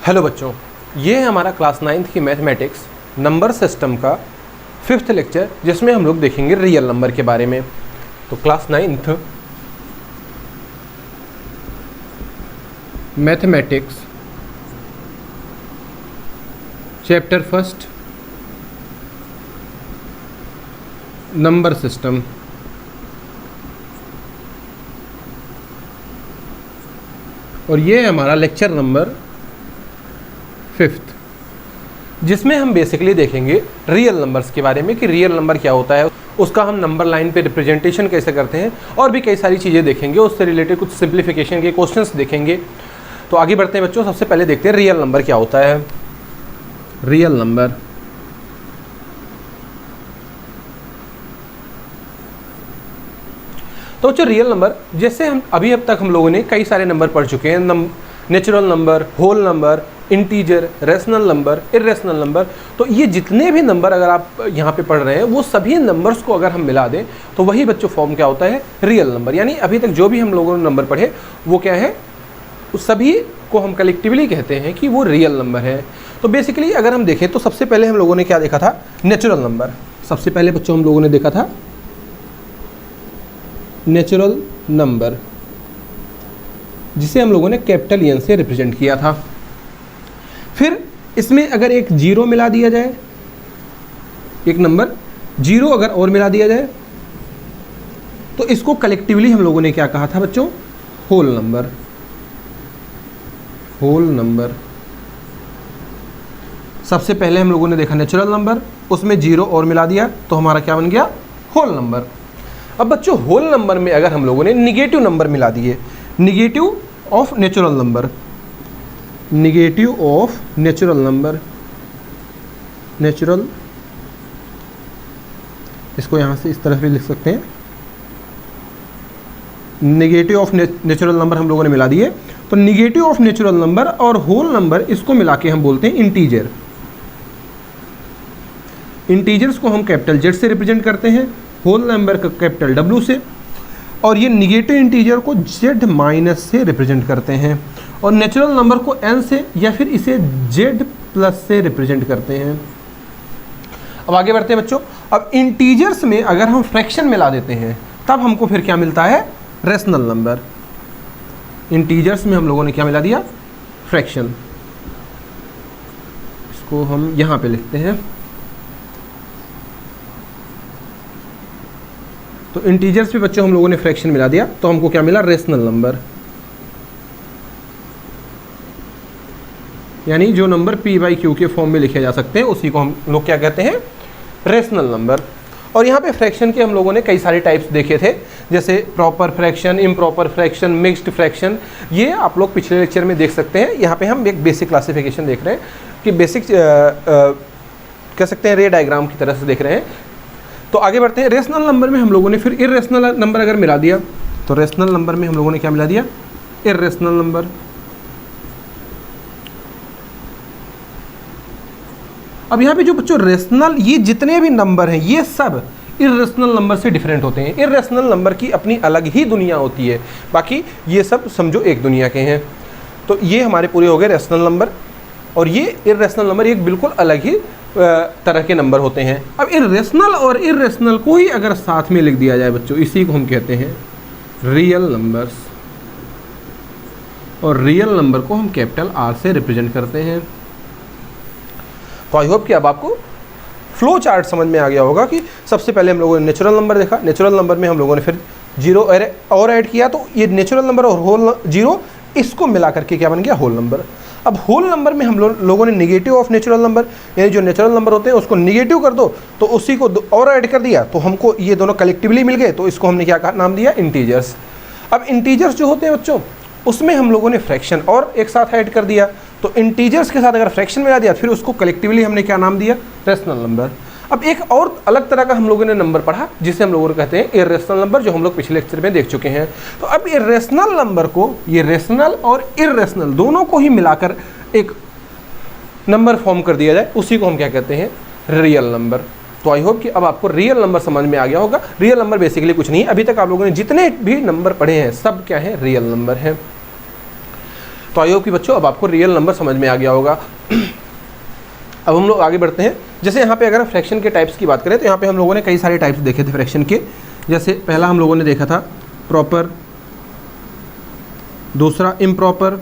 Hello बच्चों, ये है हमारा क्लास 9th की मैथमेटिक्स नंबर सिस्टम का 5th लेक्चर, जिसमें हम लोग देखेंगे रियल नंबर के बारे में। तो class 9th mathematics chapter 1 number system. और ये है हमारा लेक्चर नंबर 5th, जिसमें हम बेसिकली देखेंगे रियल नंबर्स के बारे में कि रियल नंबर क्या होता है, उसका हम नंबर लाइन पे रिप्रेजेंटेशन कैसे करते हैं, और भी कई सारी चीज़ें देखेंगे। उससे रिलेटेड कुछ सिंप्लीफिकेशन के क्वेश्चंस देखेंगे। तो आगे बढ़ते हैं बच्चों। सबसे पहले देखते हैं रियल नंबर क्या होता है। रियल नंबर तो बच्चों, रियल नंबर जैसे हम अब तक हम लोगों ने कई सारे नंबर पढ़ चुके हैं। Natural number, whole number, integer, rational number, irrational number. तो ये जितने भी नंबर अगर आप यहाँ पे पढ़ रहे हैं, वो सभी नंबर्स को अगर हम मिला दें तो वही बच्चों फॉर्म क्या होता है, रियल नंबर। यानी अभी तक जो भी हम लोगों ने नंबर पढ़े वो क्या है, उस सभी को हम कलेक्टिवली कहते हैं कि वो रियल नंबर है। तो बेसिकली अगर हम देखें तो सबसे पहले हम लोगों ने क्या देखा था, नेचुरल नंबर। सबसे पहले बच्चों हम लोगों ने देखा था नेचुरल नंबर, जिसे हम लोगों ने कैपिटल एन से रिप्रेजेंट किया था। फिर इसमें अगर एक जीरो मिला दिया जाए, एक नंबर जीरो अगर और मिला दिया जाए, तो इसको कलेक्टिवली हम लोगों ने क्या कहा था बच्चों, होल नंबर। होल नंबर सबसे पहले हम लोगों ने देखा नेचुरल नंबर, उसमें जीरो और मिला दिया तो हमारा क्या बन गया, होल नंबर। अब बच्चों होल नंबर में अगर हम लोगों ने निगेटिव नंबर मिला दिए, negative of natural number, negative of natural number, natural, इसको यहां से इस तरह भी लिख सकते हैं, निगेटिव ऑफ नेचुरल नंबर हम लोगों ने मिला दिए। तो निगेटिव ऑफ नेचुरल नंबर और होल नंबर, इसको मिला के हम बोलते हैं इंटीजर। इंटीजर्स को हम कैपिटल जेड से रिप्रेजेंट करते हैं, होल नंबर का कैपिटल डब्ल्यू से, और ये निगेटिव इंटीजर को जेड माइनस से रिप्रेजेंट करते हैं, और नेचुरल नंबर को एन से या फिर इसे जेड प्लस से रिप्रेजेंट करते हैं। अब आगे बढ़ते हैं बच्चों। अब इंटीजर्स में अगर हम फ्रैक्शन मिला देते हैं तब हमको फिर क्या मिलता है, रेशनल नंबर। इंटीजर्स में हम लोगों ने क्या मिला दिया, फ्रैक्शन। इसको हम यहाँ पे लिखते हैं। तो इंटीजर्स पे बच्चों हम लोगों ने फ्रैक्शन मिला दिया तो हमको क्या मिला, रेशनल नंबर। यानी जो नंबर p बाई क्यू के फॉर्म में लिखे जा सकते हैं उसी को हम लोग क्या कहते हैं, रेशनल नंबर। और यहाँ पे फ्रैक्शन के हम लोगों ने कई सारे टाइप्स देखे थे, जैसे proper fraction, improper fraction, mixed fraction. ये आप लोग पिछले लेक्चर में देख सकते हैं। यहाँ पे हम एक बेसिक क्लासिफिकेशन देख रहे हैं कि बेसिक कह सकते हैं रे डायग्राम की तरह से देख रहे हैं। तो आगे बढ़ते हैं। रेशनल नंबर में हम लोगों ने फिर इरेशनल नंबर अगर मिला दिया, तो रेशनल नंबर में हम लोगों ने क्या मिला दिया, इरेशनल नंबर। अब यहाँ पे जो बच्चों रेशनल, ये जितने भी नंबर हैं ये सब इरेशनल नंबर से डिफरेंट होते हैं। इरेशनल नंबर की अपनी अलग ही दुनिया होती है, बाकी ये सब समझो एक दुनिया के हैं। तो ये हमारे पूरे हो गए रेशनल नंबर, और ये इरेशनल नंबर एक बिल्कुल अलग ही तरह के नंबर होते हैं। अब इरेशनल और इरेशनल को ही अगर साथ में लिख दिया जाए बच्चों, इसी को हम कहते हैं रियल नंबर्स, और रियल नंबर को हम कैपिटल आर से रिप्रेजेंट करते हैं। तो आई होप कि अब आपको फ्लो चार्ट समझ में आ गया होगा कि सबसे पहले हम लोगों ने नेचुरल नंबर देखा, नेचुरल नंबर में हम लोगों ने फिर जीरो और ऐड किया, तो ये नेचुरल नंबर और होल जीरो, इसको मिला करके क्या बन गया, होल नंबर। अब होल नंबर में हम लोगों ने निगेटिव ऑफ नेचुरल नंबर, यानी जो नेचुरल नंबर होते हैं उसको निगेटिव कर दो तो उसी को और ऐड कर दिया, तो हमको ये दोनों कलेक्टिवली मिल गए, तो इसको हमने क्या कहा, नाम दिया इंटीजर्स। अब इंटीजर्स जो होते हैं बच्चों, उसमें हम लोगों ने फ्रैक्शन और एक साथ ऐड कर दिया, तो इंटीजर्स के साथ अगर फ्रैक्शन मिला दिया फिर उसको कलेक्टिवली हमने क्या नाम दिया, रेशनल नंबर। अब एक और अलग तरह का हम लोगों ने नंबर पढ़ा जिसे हम लोगों ने कहते हैं इरेशनल नंबर, जो हम लोग पिछले लेक्चर में देख चुके हैं। तो अब इरेशनल नंबर को, ये रेशनल और इरेशनल दोनों को ही मिलाकर एक नंबर फॉर्म कर दिया जाए, उसी को हम क्या कहते हैं, रियल नंबर। तो आई होप कि अब आपको रियल नंबर समझ में आ गया होगा। रियल नंबर बेसिकली कुछ नहीं, अभी तक आप लोगों ने जितने भी नंबर पढ़े हैं सब क्या है, रियल नंबर है। तो आई होप कि बच्चों अब आपको रियल नंबर समझ में आ गया होगा। अब हम लोग आगे बढ़ते हैं। जैसे यहाँ पे अगर हम फ्रैक्शन के टाइप्स की बात करें तो यहाँ पे हम लोगों ने कई सारे टाइप्स देखे थे फ्रैक्शन के। जैसे पहला हम लोगों ने देखा था प्रॉपर, दूसरा improper,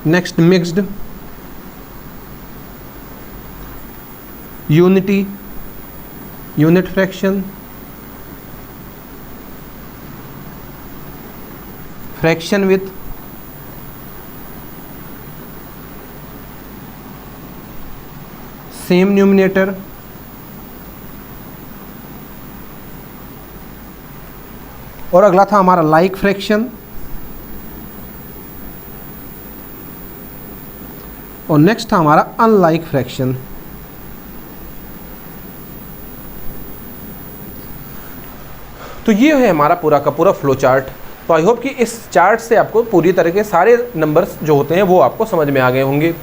next mixed, unity, unit fraction, fraction with, same numerator, और अगला था हमारा लाइक फ्रैक्शन, और नेक्स्ट था हमारा अनलाइक फ्रैक्शन। तो ये है हमारा पूरा का पूरा फ्लो चार्ट। तो आई होप कि इस चार्ट से आपको पूरी तरह के सारे नंबर्स जो होते हैं वो आपको समझ में आ गए होंगे।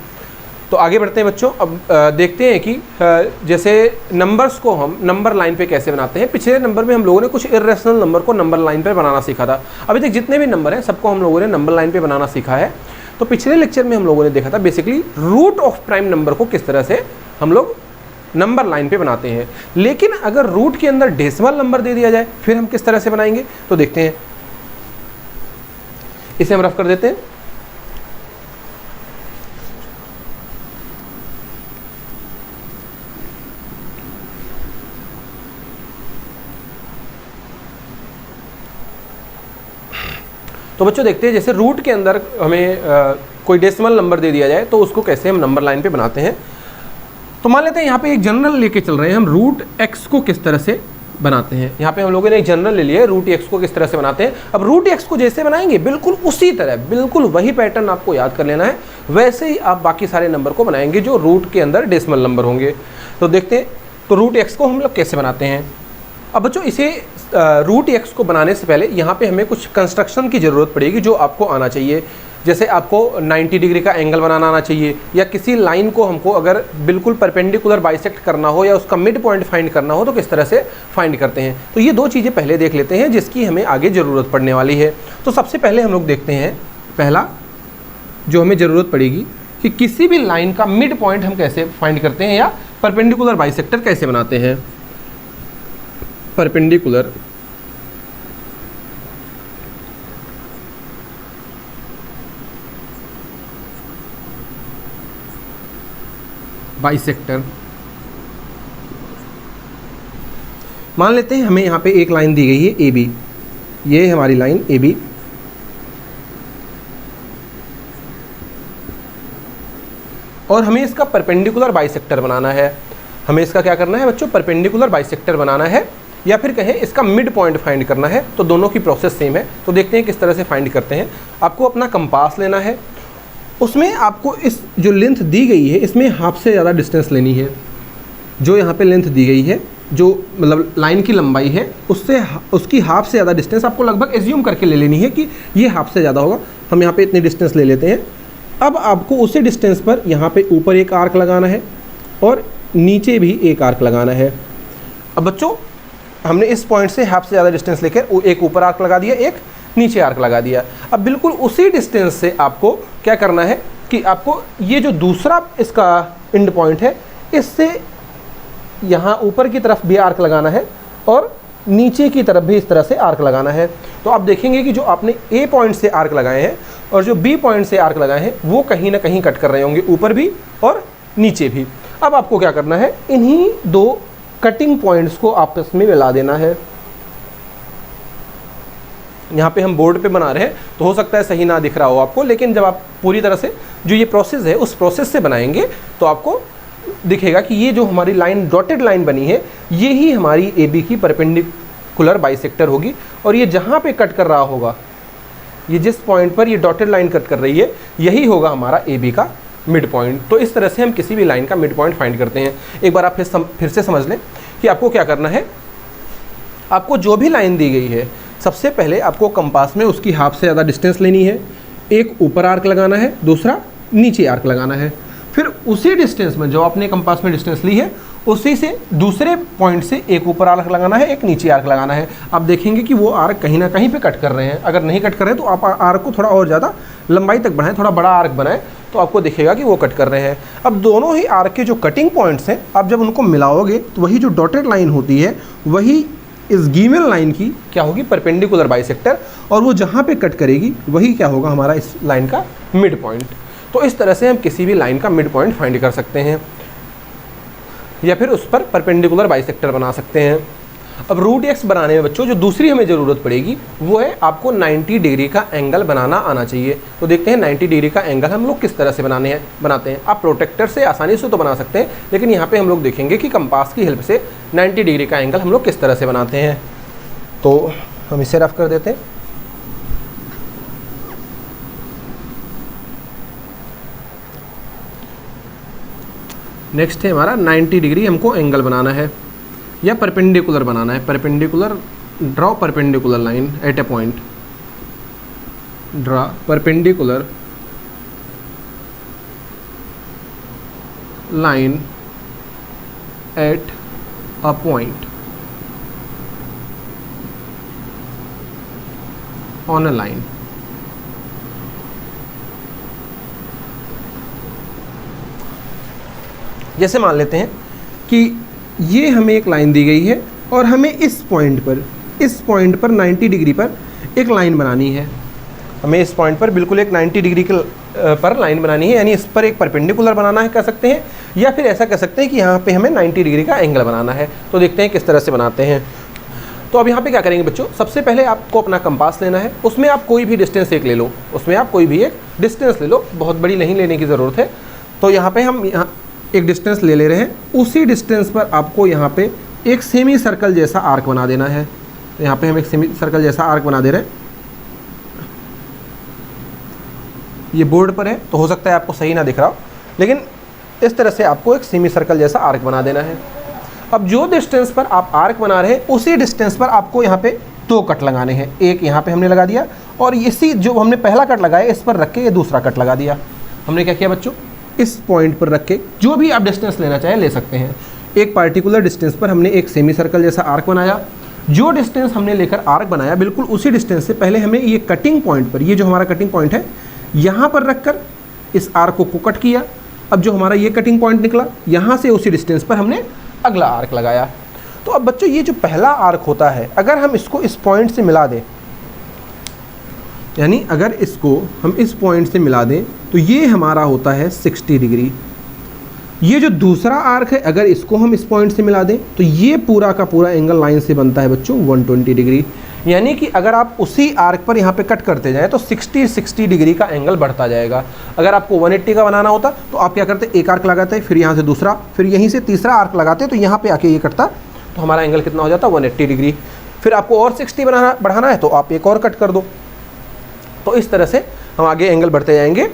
तो आगे बढ़ते हैं बच्चों। अब देखते हैं कि जैसे नंबर्स को हम नंबर लाइन पे कैसे बनाते हैं। पिछले नंबर में हम लोगों ने कुछ इर्रेशनल नंबर को नंबर लाइन पे बनाना सीखा था। अभी तक जितने भी नंबर हैं सबको हम लोगों ने नंबर लाइन पे बनाना सीखा है। तो पिछले लेक्चर में हम लोगों ने देखा था basically root of prime number को किस तरह से हम लोग नंबर लाइन पे बनाते हैं। लेकिन अगर रूट के अंदर डेसिमल नंबर दे दिया जाए फिर हम किस तरह से बनाएंगे, तो देखते हैं। इसे हम रफ कर देते हैं। तो बच्चों देखते हैं जैसे रूट के अंदर हमें कोई डेसिमल नंबर दे दिया जाए तो उसको कैसे हम नंबर लाइन पे बनाते हैं। तो मान लेते हैं यहाँ पे एक जनरल लेके चल रहे हैं हम, रूट एक्स को किस तरह से बनाते हैं। यहाँ पे हम लोगों ने एक जनरल ले लिया है, रूट एक्स को किस तरह से बनाते हैं। अब रूट एक्स को जैसे बनाएंगे बिल्कुल उसी तरह, बिल्कुल वही पैटर्न आपको याद कर लेना है, वैसे ही आप बाकी सारे नंबर को बनाएंगे जो रूट के अंदर डेसिमल नंबर होंगे। तो देखते हैं तो रूट एक्स को हम लोग कैसे बनाते हैं। अब बच्चों इसे रूट एक्स को बनाने से पहले यहाँ पे हमें कुछ कंस्ट्रक्शन की ज़रूरत पड़ेगी जो आपको आना चाहिए। जैसे आपको 90 डिग्री का एंगल बनाना आना चाहिए, या किसी लाइन को हमको अगर बिल्कुल परपेंडिकुलर बाइसेक्ट करना हो या उसका मिड पॉइंट फाइंड करना हो तो किस तरह से फाइंड करते हैं। तो ये दो चीज़ें पहले देख लेते हैं जिसकी हमें आगे ज़रूरत पड़ने वाली है। तो सबसे पहले हम लोग देखते हैं, पहला जो हमें ज़रूरत पड़ेगी कि किसी भी लाइन का मिड पॉइंट हम कैसे फाइंड करते हैं या परपेंडिकुलर बाइसेक्टर कैसे बनाते हैं। Perpendicular bisector. मान लेते हैं हमें यहाँ पे एक लाइन दी गई है ए बी, ये है हमारी लाइन ए बी, और हमें इसका परपेंडिकुलर बाइसेक्टर बनाना है। हमें इसका क्या करना है बच्चों, परपेंडिकुलर बाइसेक्टर बनाना है, या फिर कहें इसका मिड पॉइंट फाइंड करना है। तो दोनों की प्रोसेस सेम है। तो देखते हैं किस तरह से फाइंड करते हैं। आपको अपना कंपास लेना है, उसमें आपको इस जो लेंथ दी गई है इसमें हाफ से ज़्यादा डिस्टेंस लेनी है। जो यहाँ पे लेंथ दी गई है, जो मतलब लाइन की लंबाई है, उससे उसकी हाफ से ज़्यादा डिस्टेंस आपको लगभग एज्यूम करके ले लेनी है कि ये हाफ से ज़्यादा होगा। हम यहाँ पे इतनी डिस्टेंस ले लेते हैं। अब आपको उसी डिस्टेंस पर यहाँ पे ऊपर एक आर्क लगाना है और नीचे भी एक आर्क लगाना है। अब बच्चों हमने इस पॉइंट से हाफ से ज़्यादा डिस्टेंस लेकर एक ऊपर आर्क लगा दिया, एक नीचे आर्क लगा दिया। अब बिल्कुल उसी डिस्टेंस से आपको क्या करना है कि आपको ये जो दूसरा इसका एंड पॉइंट है इससे यहाँ ऊपर की तरफ भी आर्क लगाना है और नीचे की तरफ भी इस तरह से आर्क लगाना है। तो आप देखेंगे कि जो आपने ए पॉइंट से आर्क लगाए हैं और जो बी पॉइंट से आर्क लगाए हैं वो कहीं ना कहीं कट कर रहे होंगे, ऊपर भी और नीचे भी। अब आपको क्या करना है, इन्हीं दो कटिंग पॉइंट्स को आपस में मिला देना है। यहाँ पे हम बोर्ड पे बना रहे हैं तो हो सकता है सही ना दिख रहा हो आपको, लेकिन जब आप पूरी तरह से जो ये प्रोसेस है उस प्रोसेस से बनाएंगे तो आपको दिखेगा कि ये जो हमारी लाइन डॉटेड लाइन बनी है ये ही हमारी ए बी की परपेंडिकुलर बाइसेक्टर होगी। और ये जहाँ पे कट कर रहा होगा, ये जिस पॉइंट पर ये डॉटेड लाइन कट कर रही है यही होगा हमारा ए बी का मिड पॉइंट। तो इस तरह से हम किसी भी लाइन का मिड पॉइंट फाइंड करते हैं। एक बार आप फिर से समझ लें कि आपको क्या करना है। आपको जो भी लाइन दी गई है सबसे पहले आपको कंपास में उसकी हाफ से ज़्यादा डिस्टेंस लेनी है, एक ऊपर आर्क लगाना है, दूसरा नीचे आर्क लगाना है। फिर उसी डिस्टेंस में जो आपने कंपास में डिस्टेंस ली है उसी से दूसरे पॉइंट से एक ऊपर आर्क लगाना है, एक नीचे आर्क लगाना है। आप देखेंगे कि वो आर्क कहीं ना कहीं पे कट कर रहे हैं। अगर नहीं कट कर रहे हैं तो आप आर्क को थोड़ा और ज़्यादा लंबाई तक बढ़ाएं, थोड़ा बड़ा आर्क बनाएं, तो आपको दिखेगा कि वो कट कर रहे हैं। अब दोनों ही आर्क के जो कटिंग पॉइंट्स हैं, आप जब उनको मिलाओगे तो वही जो डॉटेड लाइन होती है वही इस गिवन लाइन की क्या होगी, परपेंडिकुलर बाइसेक्टर, और वो जहाँ पे कट करेगी वही क्या होगा, हमारा इस लाइन का मिड पॉइंट। तो इस तरह से हम किसी भी लाइन का मिड पॉइंट फाइंड कर सकते हैं या फिर उस पर परपेंडिकुलर बाइसेक्टर बना सकते हैं। अब रूट एक्स बनाने में बच्चों जो दूसरी हमें ज़रूरत पड़ेगी वो है आपको 90 डिग्री का एंगल बनाना आना चाहिए। तो देखते हैं 90 डिग्री का एंगल हम लोग किस तरह से बनाते हैं। आप प्रोटेक्टर से आसानी से तो बना सकते हैं, लेकिन यहाँ पे हम लोग देखेंगे कि कंपास की हेल्प से 90 डिग्री का एंगल हम लोग किस तरह से बनाते हैं। तो हम इसे रफ कर देते हैं। नेक्स्ट है हमारा 90 डिग्री हमको एंगल बनाना है या परपेंडिकुलर बनाना है। Perpendicular, draw perpendicular line at A point, draw perpendicular line at a point on a line. जैसे मान लेते हैं कि ये हमें एक लाइन दी गई है और हमें इस पॉइंट पर 90 डिग्री पर एक लाइन बनानी है। हमें इस पॉइंट पर बिल्कुल एक 90 डिग्री के पर लाइन बनानी है, यानी इस पर एक परपेंडिकुलर बनाना है कह सकते हैं, या फिर ऐसा कह सकते हैं कि यहाँ पे हमें 90 डिग्री का एंगल बनाना है। तो देखते हैं किस तरह से बनाते हैं। तो अब यहाँ पे क्या करेंगे बच्चों, सबसे पहले आपको अपना कंपास लेना है, उसमें आप कोई भी डिस्टेंस एक ले लो, ले लो, बहुत बड़ी नहीं लेने की ज़रूरत है। तो यहाँ पे हम एक डिस्टेंस ले रहे हैं, उसी डिस्टेंस पर आपको यहाँ पे एक सेमी सर्कल जैसा आर्क बना देना है। तो यहाँ पे हम एक सेमी सर्कल जैसा आर्क बना दे रहे हैं। ये बोर्ड पर है तो हो सकता है आपको सही ना दिख रहा हो, लेकिन इस तरह से आपको एक सेमी सर्कल जैसा आर्क बना देना है। अब जो डिस्टेंस पर आप आर्क बना रहे हैं उसी डिस्टेंस पर आपको यहाँ पे 2 कट लगाने हैं। एक यहाँ पे हमने लगा दिया और इसी जो हमने पहला कट लगाया इस पर रख के ये दूसरा कट लगा दिया। हमने क्या किया बच्चों, इस पॉइंट पर रख के जो भी आप डिस्टेंस लेना चाहें ले सकते हैं। एक पार्टिकुलर डिस्टेंस पर हमने एक सेमी सर्कल जैसा आर्क बनाया। जो डिस्टेंस हमने लेकर आर्क बनाया बिल्कुल उसी डिस्टेंस से पहले हमें ये कटिंग पॉइंट पर, ये जो हमारा कटिंग पॉइंट है यहाँ पर रखकर इस आर्क को कट किया। अब जो हमारा ये कटिंग पॉइंट निकला यहाँ से उसी डिस्टेंस पर हमने अगला आर्क लगाया। तो अब बच्चों ये जो पहला आर्क होता है अगर हम इसको इस पॉइंट से मिला दें, यानी अगर इसको हम इस पॉइंट से मिला दें तो ये हमारा होता है 60 डिग्री। ये जो दूसरा आर्क है अगर इसको हम इस पॉइंट से मिला दें तो ये पूरा का पूरा एंगल लाइन से बनता है बच्चों 120 डिग्री। यानी कि अगर आप उसी आर्क पर यहाँ पे कट करते जाएं तो 60 डिग्री का एंगल बढ़ता जाएगा। अगर आपको 180 का बनाना होता तो आप क्या करते, एक आर्क लगाते, फिर यहाँ से दूसरा, फिर यहीं से तीसरा आर्क लगाते, तो यहाँ पे आके ये कटता, तो हमारा एंगल कितना हो जाता 180 डिग्री। फिर आपको और 60 बढ़ाना है तो आप एक और कट कर दो। तो इस तरह से हम आगे एंगल बढ़ते जाएंगे।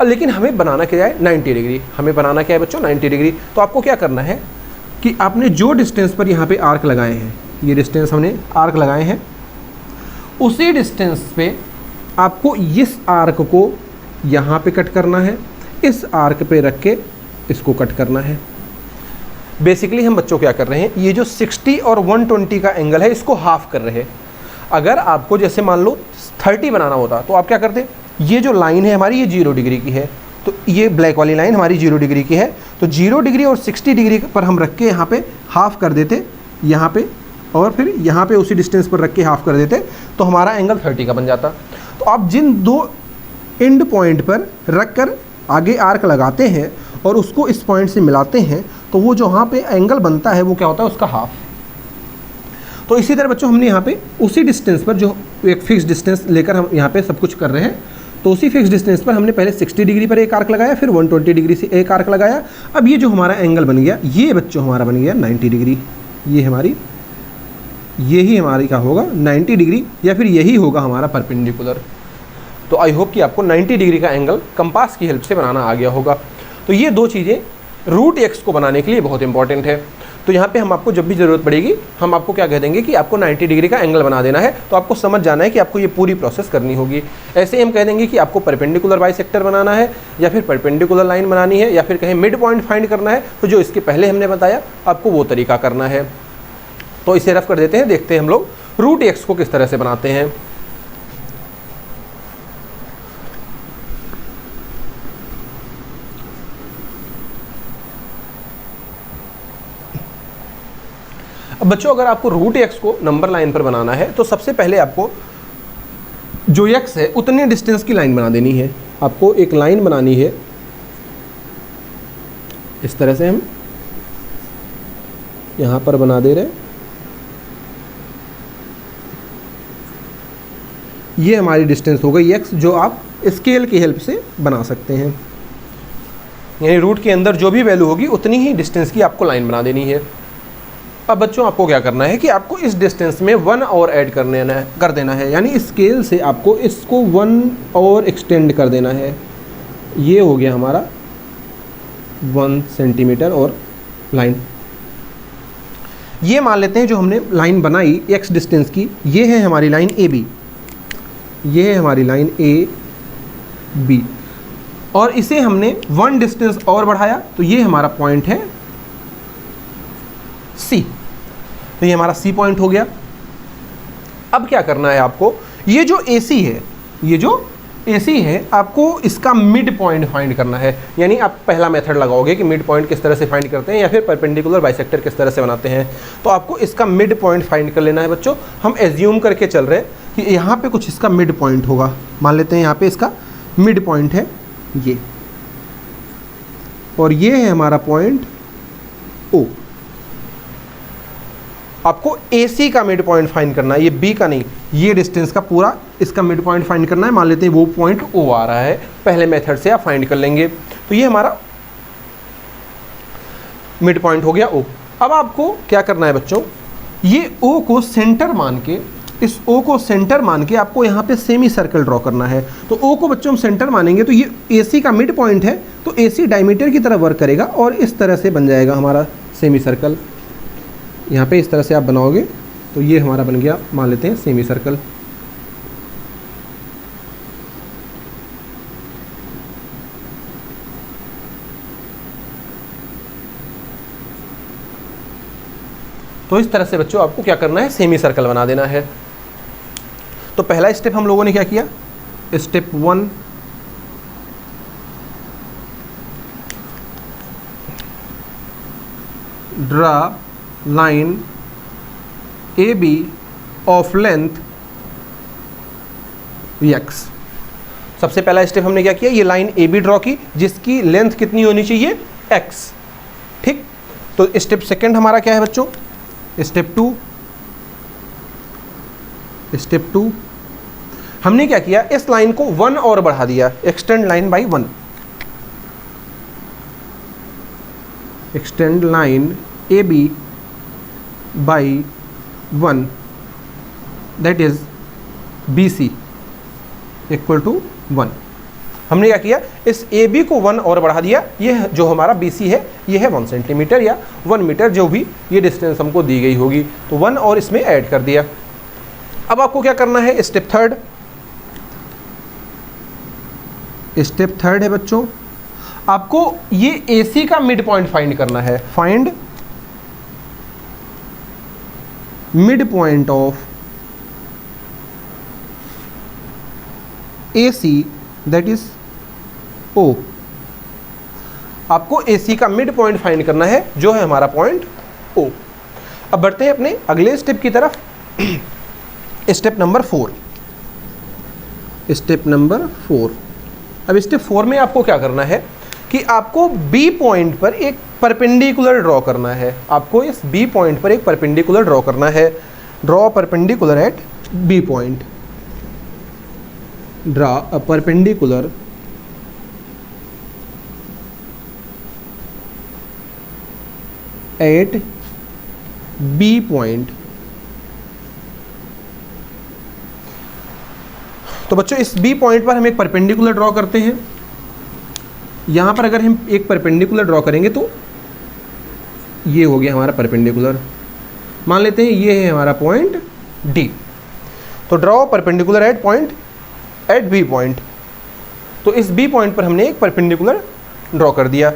लेकिन हमें बनाना क्या है 90 डिग्री। हमें बनाना क्या है बच्चों 90 डिग्री। तो आपको क्या करना है कि आपने जो डिस्टेंस पर यहाँ पे आर्क लगाए हैं, ये डिस्टेंस हमने आर्क लगाए हैं, उसी डिस्टेंस पे आपको इस आर्क को यहाँ पे कट करना है, इस आर्क पे रख के इसको कट करना है। बेसिकली हम बच्चों क्या कर रहे हैं, ये जो 60 और 120 का एंगल है इसको हाफ कर रहे हैं। अगर आपको जैसे मान लो 30 बनाना होता तो आप क्या करते, ये जो लाइन है हमारी ये 0 डिग्री की है, तो ये ब्लैक वाली लाइन हमारी 0 डिग्री की है, तो 0 डिग्री और 60 डिग्री पर हम रख के यहाँ पे हाफ कर देते यहाँ पे, और फिर यहाँ पे उसी डिस्टेंस पर रख के हाफ कर देते, तो हमारा एंगल 30 का बन जाता। तो आप जिन दो एंड पॉइंट पर रख कर आगे आर्क लगाते हैं और उसको इस पॉइंट से मिलाते हैं तो वो जो यहाँ पे एंगल बनता है वो क्या होता है उसका हाफ। तो इसी तरह बच्चों हमने यहाँ पे उसी डिस्टेंस पर जो एक फिक्स डिस्टेंस लेकर हम यहाँ पे सब कुछ कर रहे हैं, तो उसी फिक्स डिस्टेंस पर हमने पहले 60 डिग्री पर एक आर्क लगाया, फिर 120 डिग्री से एक आर्क लगाया। अब ये जो हमारा एंगल बन गया ये बच्चों हमारा बन गया 90 डिग्री। ये हमारी यही हमारी क्या होगा 90 डिग्री, या फिर यही होगा हमारा परपेंडिकुलर। तो आई होप कि आपको 90 डिग्री का एंगल कंपास की हेल्प से बनाना आ गया होगा। तो ये दो चीज़ें रूट एक्स को बनाने के लिए बहुत इंपॉर्टेंट है। तो यहाँ पे हम आपको जब भी ज़रूरत पड़ेगी हम आपको क्या कह देंगे कि आपको 90 डिग्री का एंगल बना देना है, तो आपको समझ जाना है कि आपको ये पूरी प्रोसेस करनी होगी। ऐसे ही हम कह देंगे कि आपको परपेंडिकुलर बाइसेक्टर बनाना है या फिर परपेंडिकुलर लाइन बनानी है या फिर कहीं मिड पॉइंट फाइंड करना है, तो जो इसके पहले हमने बताया आपको वो तरीका करना है। तो इसे रफ कर देते हैं, देखते हैं हम लोग रूट एक्स को किस तरह से बनाते हैं। अब बच्चों अगर आपको रूट एक्स को नंबर लाइन पर बनाना है तो सबसे पहले आपको जो एक्स है उतने डिस्टेंस की लाइन बना देनी है। आपको एक लाइन बनानी है, इस तरह से हम यहाँ पर बना दे रहे हैं। ये हमारी डिस्टेंस हो गई एक्स, जो आप स्केल की हेल्प से बना सकते हैं। यानी रूट के अंदर जो भी वैल्यू होगी उतनी ही डिस्टेंस की आपको लाइन बना देनी है। अब बच्चों आपको क्या करना है कि आपको इस डिस्टेंस में 1 और ऐड कर देना है, यानी स्केल से आपको इसको 1 और एक्सटेंड कर देना है। ये हो गया हमारा 1 सेंटीमीटर और लाइन। ये मान लेते हैं जो हमने लाइन बनाई एक्स डिस्टेंस की, ये है हमारी लाइन ए बी, ये है हमारी लाइन ए बी, और इसे हमने 1 डिस्टेंस और बढ़ाया तो ये हमारा पॉइंट है सी। तो ये हमारा सी पॉइंट हो गया। अब क्या करना है आपको, ये जो AC है, ये जो AC है आपको इसका मिड पॉइंट फाइंड करना है। यानी आप पहला मेथड लगाओगे कि मिड पॉइंट किस तरह से फाइंड करते हैं या फिर परपेंडिकुलर बाइसेक्टर किस तरह से बनाते हैं। तो आपको इसका मिड पॉइंट फाइंड कर लेना है बच्चों। हम एज्यूम करके चल रहे हैं कि यहाँ पे कुछ इसका मिड पॉइंट होगा। मान लेते हैं यहाँ पे इसका मिड पॉइंट है ये, और ये है हमारा पॉइंट O। आपको AC का मिड पॉइंट फाइंड करना है, ये B का नहीं, ये डिस्टेंस का पूरा इसका मिड पॉइंट फाइंड करना है। मान लेते हैं वो पॉइंट O आ रहा है, पहले मेथड से आप फाइंड कर लेंगे। तो ये हमारा मिड पॉइंट हो गया O। अब आपको क्या करना है बच्चों, ये O को सेंटर मान के, इस O को सेंटर मान के आपको यहाँ पे सेमी सर्कल ड्रॉ करना है। तो O को बच्चों हम सेंटर मानेंगे तो ये AC का मिड पॉइंट है, तो AC डायमीटर की तरह वर्क करेगा और इस तरह से बन जाएगा हमारा सेमी सर्कल। यहाँ पे इस तरह से आप बनाओगे तो ये हमारा बन गया, मान लेते हैं सेमी सर्कल। तो इस तरह से बच्चों आपको क्या करना है, सेमी सर्कल बना देना है। तो पहला स्टेप हम लोगों ने क्या किया, step 1 draw line AB of length x। सबसे पहला स्टेप हमने क्या किया, ये लाइन AB ड्रॉ की जिसकी लेंथ कितनी होनी चाहिए, x। ठीक, तो स्टेप सेकंड हमारा क्या है बच्चों, स्टेप 2 हमने क्या किया, इस लाइन को 1 और बढ़ा दिया, extend line by 1, extend line AB by 1 that is BC equal to 1। हमने क्या किया, इस AB को 1 और बढ़ा दिया, ये जो हमारा BC है ये है 1 सेंटीमीटर या 1 मीटर, जो भी ये डिस्टेंस हमको दी गई होगी, तो 1 और इसमें ऐड कर दिया। अब आपको क्या करना है, स्टेप थर्ड है बच्चों, आपको ये AC का मिड पॉइंट फाइंड करना है। Find mid point of AC that is O। आपको AC का मिड पॉइंट फाइंड करना है जो है हमारा पॉइंट O। अब बढ़ते हैं अपने अगले स्टेप की तरफ, स्टेप नंबर 4। अब स्टेप 4 में आपको क्या करना है कि आपको B पॉइंट पर एक परपेंडिकुलर ड्रॉ करना है। आपको इस B पॉइंट पर एक परपेंडिकुलर ड्रॉ करना है। Draw perpendicular eight B point, draw a perpendicular eight B point. तो बच्चों इस B पॉइंट पर हम एक परपेंडिकुलर ड्रॉ करते हैं। यहाँ पर अगर हम एक परपेंडिकुलर ड्रॉ करेंगे तो ये हो गया हमारा परपेंडिकुलर। मान लेते हैं ये है हमारा पॉइंट डी। तो draw perpendicular at point at B point. तो इस बी पॉइंट पर हमने एक परपेंडिकुलर ड्रॉ कर दिया।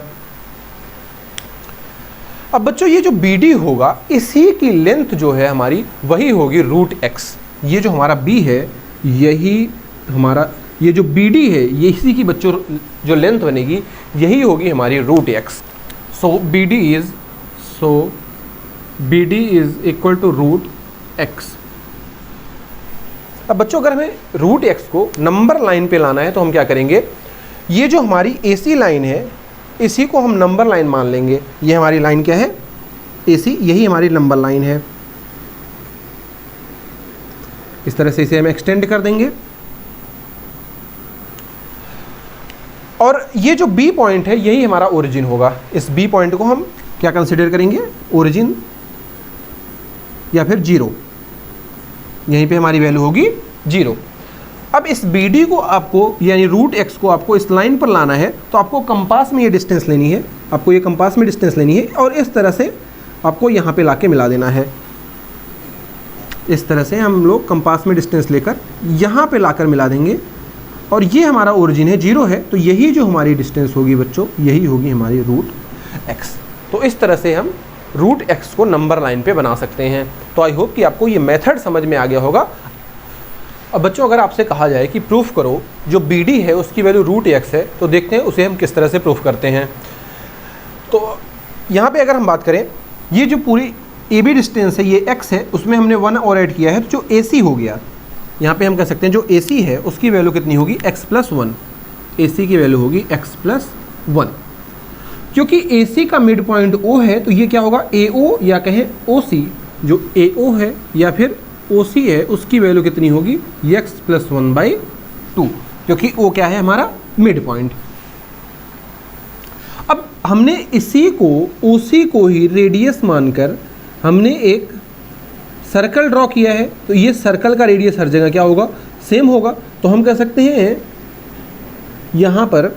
अब बच्चों ये जो बी डी होगा इसी की लेंथ जो है हमारी वही होगी रूट एक्स। ये जो हमारा बी है यही हमारा, ये जो बी डी है ये इसी की बच्चों जो लेंथ बनेगी यही होगी हमारी root x. So B D is equal to root x. अब बच्चों अगर हमें रूट एक्स को नंबर लाइन पे लाना है तो हम क्या करेंगे, ये जो हमारी AC लाइन है इसी को हम नंबर लाइन मान लेंगे। ये हमारी लाइन क्या है, AC, यही हमारी नंबर लाइन है। इस तरह से इसे हम एक्सटेंड कर देंगे। और ये जो B पॉइंट है यही हमारा ओरिजिन होगा। इस B पॉइंट को हम क्या कंसिडर करेंगे, ओरिजिन या फिर 0। यहीं पे हमारी वैल्यू होगी 0। अब इस BD को आपको यानी रूट एक्स को आपको इस लाइन पर लाना है तो आपको कंपास में ये डिस्टेंस लेनी है, आपको ये कंपास में डिस्टेंस लेनी है और इस तरह से आपको यहाँ पे लाके मिला देना है। इस तरह से हम लोग कंपास में डिस्टेंस लेकर यहाँ पे लाकर मिला देंगे और ये हमारा ओरिजिन है 0 है, तो यही जो हमारी डिस्टेंस होगी बच्चों यही होगी हमारी रूट एक्स। तो इस तरह से हम रूट एक्स को नंबर लाइन पे बना सकते हैं। तो आई होप कि आपको ये मेथड समझ में आ गया होगा। अब बच्चों अगर आपसे कहा जाए कि प्रूफ करो जो BD है उसकी वैल्यू रूट एक्स है तो देखते हैं उसे हम किस तरह से प्रूफ करते हैं। तो यहाँ पे अगर हम बात करें ये जो पूरी AB डिस्टेंस है ये x है, उसमें हमने 1 और ऐड किया है तो जो AC हो गया, यहाँ पे हम कह सकते हैं जो AC है उसकी वैल्यू कितनी होगी, x+1। AC की वैल्यू होगी x+1। क्योंकि AC का मिड पॉइंट O है तो ये क्या होगा, AO या कहें OC, जो AO है या फिर OC है उसकी वैल्यू कितनी होगी, x+1/2, क्योंकि O क्या है हमारा मिड पॉइंट। अब हमने इसी को OC को ही रेडियस मानकर हमने एक सर्कल ड्रॉ किया है, तो ये सर्कल का रेडियस हर जगह क्या होगा, सेम होगा। तो हम कह सकते हैं यहाँ पर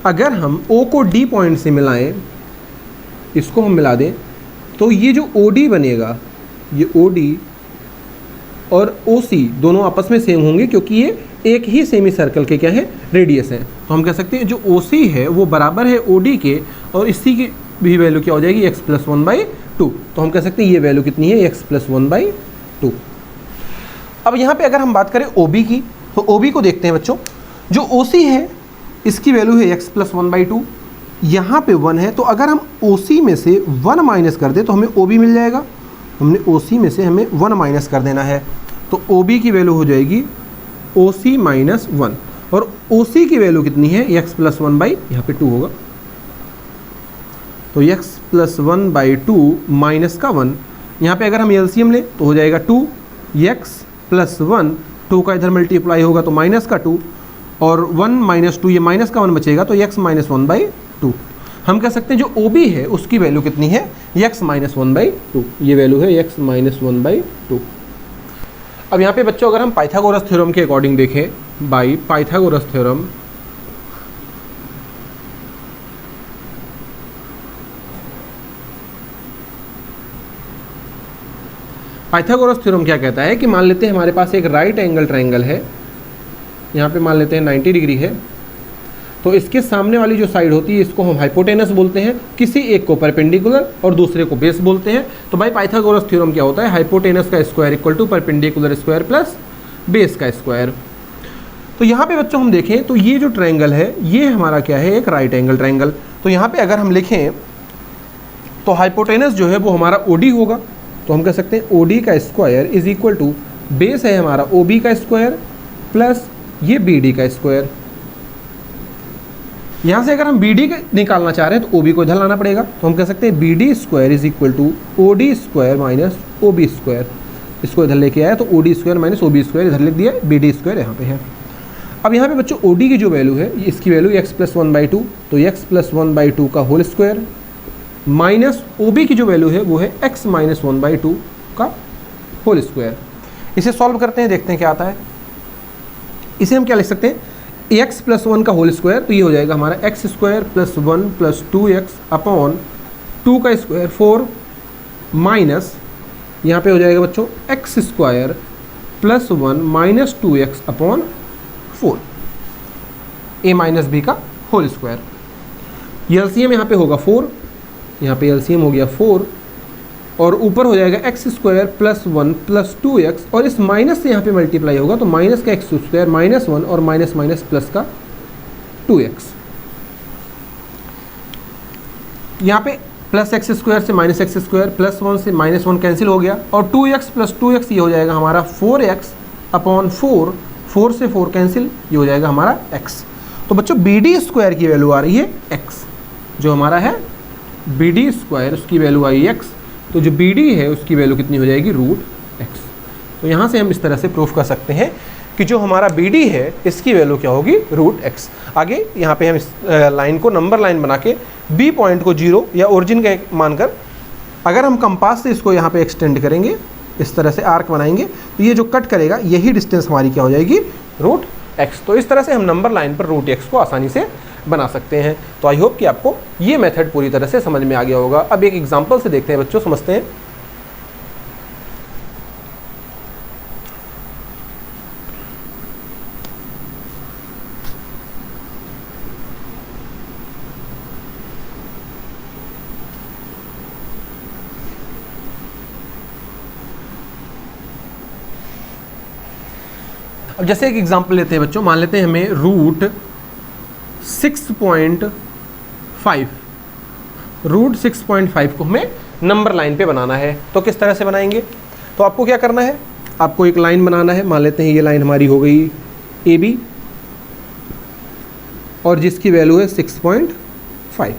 अगर हम O को D पॉइंट से मिलाएं, इसको हम मिला दें तो ये जो OD बनेगा, ये OD और OC दोनों आपस में सेम होंगे क्योंकि ये एक ही सेमी सर्कल के क्या है, रेडियस है। तो हम कह सकते हैं जो OC है वो बराबर है OD के और इसी की भी वैल्यू क्या हो जाएगी, x+1/2। तो हम कह सकते हैं ये वैल्यू कितनी है, x+1/2। अब यहाँ पे अगर हम बात करें OB की तो OB को देखते हैं बच्चों। जो OC है इसकी वैल्यू है x+1/2, यहाँ पे 1 है, तो अगर हम OC में से 1 माइनस कर दें तो हमें OB मिल जाएगा। हमने OC में से हमें 1 माइनस कर देना है तो OB की वैल्यू हो जाएगी OC-1 और OC की वैल्यू कितनी है, x+1/ यहाँ पे 2 होगा, तो x+1/2 माइनस का 1, यहाँ पे अगर हम LCM लें तो हो जाएगा 2, x+1, 2 का इधर मल्टीप्लाई होगा तो माइनस का 2 और 1 - 2 ये माइनस का 1 बचेगा तो x-1/2। हम कह सकते हैं जो OB है उसकी वैल्यू कितनी है, x-1/2, ये वैल्यू है x-1/2। अब यहाँ पे बच्चों अगर हम पाइथागोरस थ्योरम के अकॉर्डिंग देखें, by Pythagoras theorem, Pythagoras theorem क्या कहता है कि मान लेते हैं हमारे पास एक राइट एंगल ट्रायंगल है, यहाँ पे मान लेते हैं 90 डिग्री है, तो इसके सामने वाली जो साइड होती है इसको हम हाइपोटेनस बोलते हैं, किसी एक को परपेंडिकुलर और दूसरे को बेस बोलते हैं। तो भाई पाइथागोरस थ्योरम क्या होता है, हाइपोटेनस का square equal to perpendicular square plus base का स्क्वायर। तो यहाँ पे बच्चों हम देखें तो ये जो ट्रायंगल है ये हमारा क्या है, एक राइट एंगल ट्रायंगल। तो यहाँ पे अगर हम लिखें तो हाइपोटेनस जो है वो हमारा OD होगा, तो हम कह सकते हैं OD का square is equal to base है हमारा OB का स्क्वायर प्लस ये BD का स्क्वायर। यहाँ से अगर हम BD निकालना चाह रहे हैं तो OB को इधर लाना पड़ेगा, तो हम कह सकते हैं BD square is equal to OD square minus OB square. इसको इधर लेके आया तो OD square minus OB square इधर लिख दिया, BD स्क्वायर यहाँ पे है। अब यहाँ पे बच्चों OD की जो वैल्यू है इसकी वैल्यू x+1/2, तो x+1/2 का होल स्क्वायर माइनस OB की जो वैल्यू है वो है x-1/2 का होल स्क्वायर। इसे सॉल्व करते हैं, देखते हैं क्या आता है। इसे हम क्या लिख सकते हैं, x+1 का होल स्क्वायर, तो ये हो जाएगा हमारा x² + 1 + 2x अपॉन 2 का स्क्वायर 4 माइनस यहाँ पे हो जाएगा बच्चों x square plus 1 minus 2x upon 4 a minus B का होल स्क्वायर। एलसीएम यहाँ पे होगा 4, यहाँ पे एलसीएम हो गया 4 और ऊपर हो जाएगा x square plus 1 plus 2x और इस माइनस से यहाँ पे मल्टीप्लाई होगा तो माइनस का एक्स स्क्वायर माइनस 1 और माइनस माइनस प्लस का 2x। यहाँ पे प्लस एक्स स्क्वायर से माइनस एक्स स्क्वायर प्लस 1 से माइनस 1 कैंसिल हो गया और 2x प्लस 2x ये हो जाएगा हमारा 4x अपॉन 4, 4 से 4 कैंसिल, ये हो जाएगा हमारा x। तो बच्चों बी डी स्क्वायर की वैल्यू आ रही है x, जो हमारा है बी डी स्क्वायर उसकी वैल्यू आई x, तो जो बी डी है उसकी वैल्यू कितनी हो जाएगी रूट x। तो यहाँ से हम इस तरह से प्रूफ कर सकते हैं कि जो हमारा बी डी है इसकी वैल्यू क्या होगी रूट x। आगे यहाँ पे हम इस लाइन को नंबर लाइन बना के बी पॉइंट को 0 या ओरिजिन का मानकर अगर हम कंपास से इसको यहाँ पे एक्सटेंड करेंगे, इस तरह से आर्क बनाएंगे तो ये जो कट करेगा यही डिस्टेंस हमारी क्या हो जाएगी रूट x। तो इस तरह से हम नंबर लाइन पर रूट x को आसानी से बना सकते हैं। तो आई होप कि आपको ये मेथड पूरी तरह से समझ में आ गया होगा। अब एक एग्जांपल से देखते हैं बच्चों, समझते हैं। अब जैसे एक एग्जांपल लेते हैं बच्चों, मान लेते हैं हमें रूट 6.5 को हमें नंबर लाइन पे बनाना है। तो किस तरह से बनाएंगे? तो आपको क्या करना है, आपको एक लाइन बनाना है। मान लेते हैं ये लाइन हमारी हो गई ए बी और जिसकी वैल्यू है 6.5।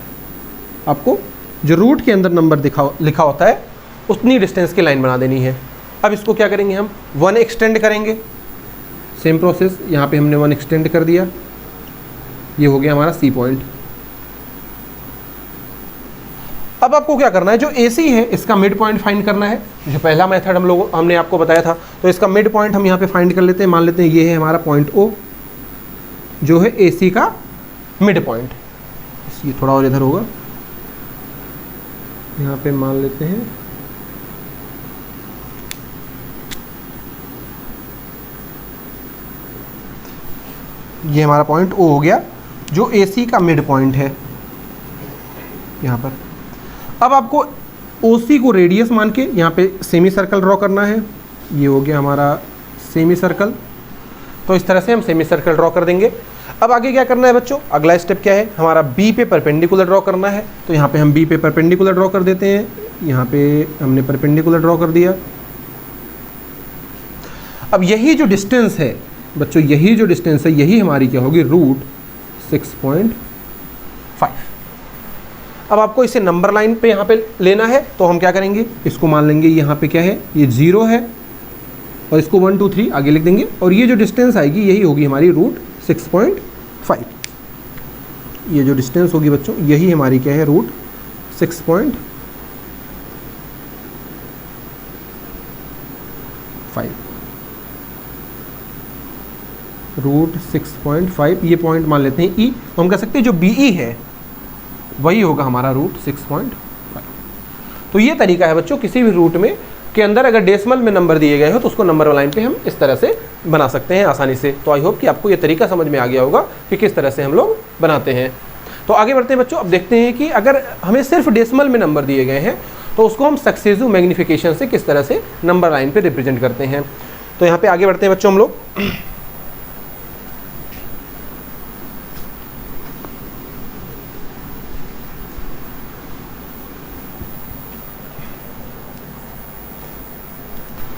आपको जो रूट के अंदर नंबर लिखा होता है उतनी डिस्टेंस की लाइन बना देनी है। अब इसको क्या करेंगे, हम 1 एक्सटेंड करेंगे। सेम प्रोसेस, यहाँ पे हमने 1 एक्सटेंड कर दिया, ये हो गया हमारा सी पॉइंट। अब आपको क्या करना है, जो AC है इसका मिड पॉइंट फाइंड करना है। जो पहला मेथड हमने आपको बताया था, तो इसका मिड पॉइंट हम यहाँ पे फाइंड कर लेते हैं। मान लेते हैं ये है हमारा पॉइंट O, जो है AC का मिड पॉइंट। ये थोड़ा और इधर होगा, यहाँ पे मान लेते हैं ये हमारा पॉइंट O हो गया, जो AC का मिड पॉइंट है यहाँ पर। अब आपको OC को रेडियस मान के यहाँ पे सेमी सर्कल ड्रॉ करना है। ये हो गया हमारा सेमी सर्कल। तो इस तरह से हम सेमी सर्कल ड्रॉ कर देंगे। अब आगे क्या करना है बच्चों, अगला स्टेप क्या है, हमारा B पे परपेंडिकुलर ड्रॉ करना है। तो यहाँ पे हम B पे परपेंडिकुलर ड्रॉ कर देते हैं। यहाँ पे हमने परपेंडिकुलर ड्रॉ कर दिया। अब यही जो डिस्टेंस है बच्चों, यही जो डिस्टेंस है यही हमारी क्या होगी रूट 6.5। अब आपको इसे नंबर लाइन पे यहाँ पे लेना है, तो हम क्या करेंगे, इसको मान लेंगे यहाँ पे क्या है, ये 0 है और इसको 1 2 3 आगे लिख देंगे और ये जो डिस्टेंस आएगी यही होगी हमारी रूट 6.5। ये जो डिस्टेंस होगी बच्चों यही हमारी क्या है रूट 6.5। रूट 6.5 ये पॉइंट मान लेते हैं E, तो हम कह सकते हैं जो BE है वही होगा हमारा रूट 6.5। तो ये तरीका है बच्चों, किसी भी रूट में के अंदर अगर डेसिमल में नंबर दिए गए हो तो उसको नंबर लाइन पे हम इस तरह से बना सकते हैं आसानी से। तो आई होप कि आपको ये तरीका समझ में आ गया होगा कि किस तरह से हम लोग बनाते हैं। तो आगे बढ़ते हैं बच्चों। अब देखते हैं कि अगर हमें सिर्फ डेसिमल में नंबर दिए गए हैं तो उसको हम सक्सेसिव मैग्नीफिकेशन से किस तरह से नंबर लाइन पे रिप्रेजेंट करते हैं। तो यहाँ पे आगे बढ़ते हैं बच्चों हम लोग।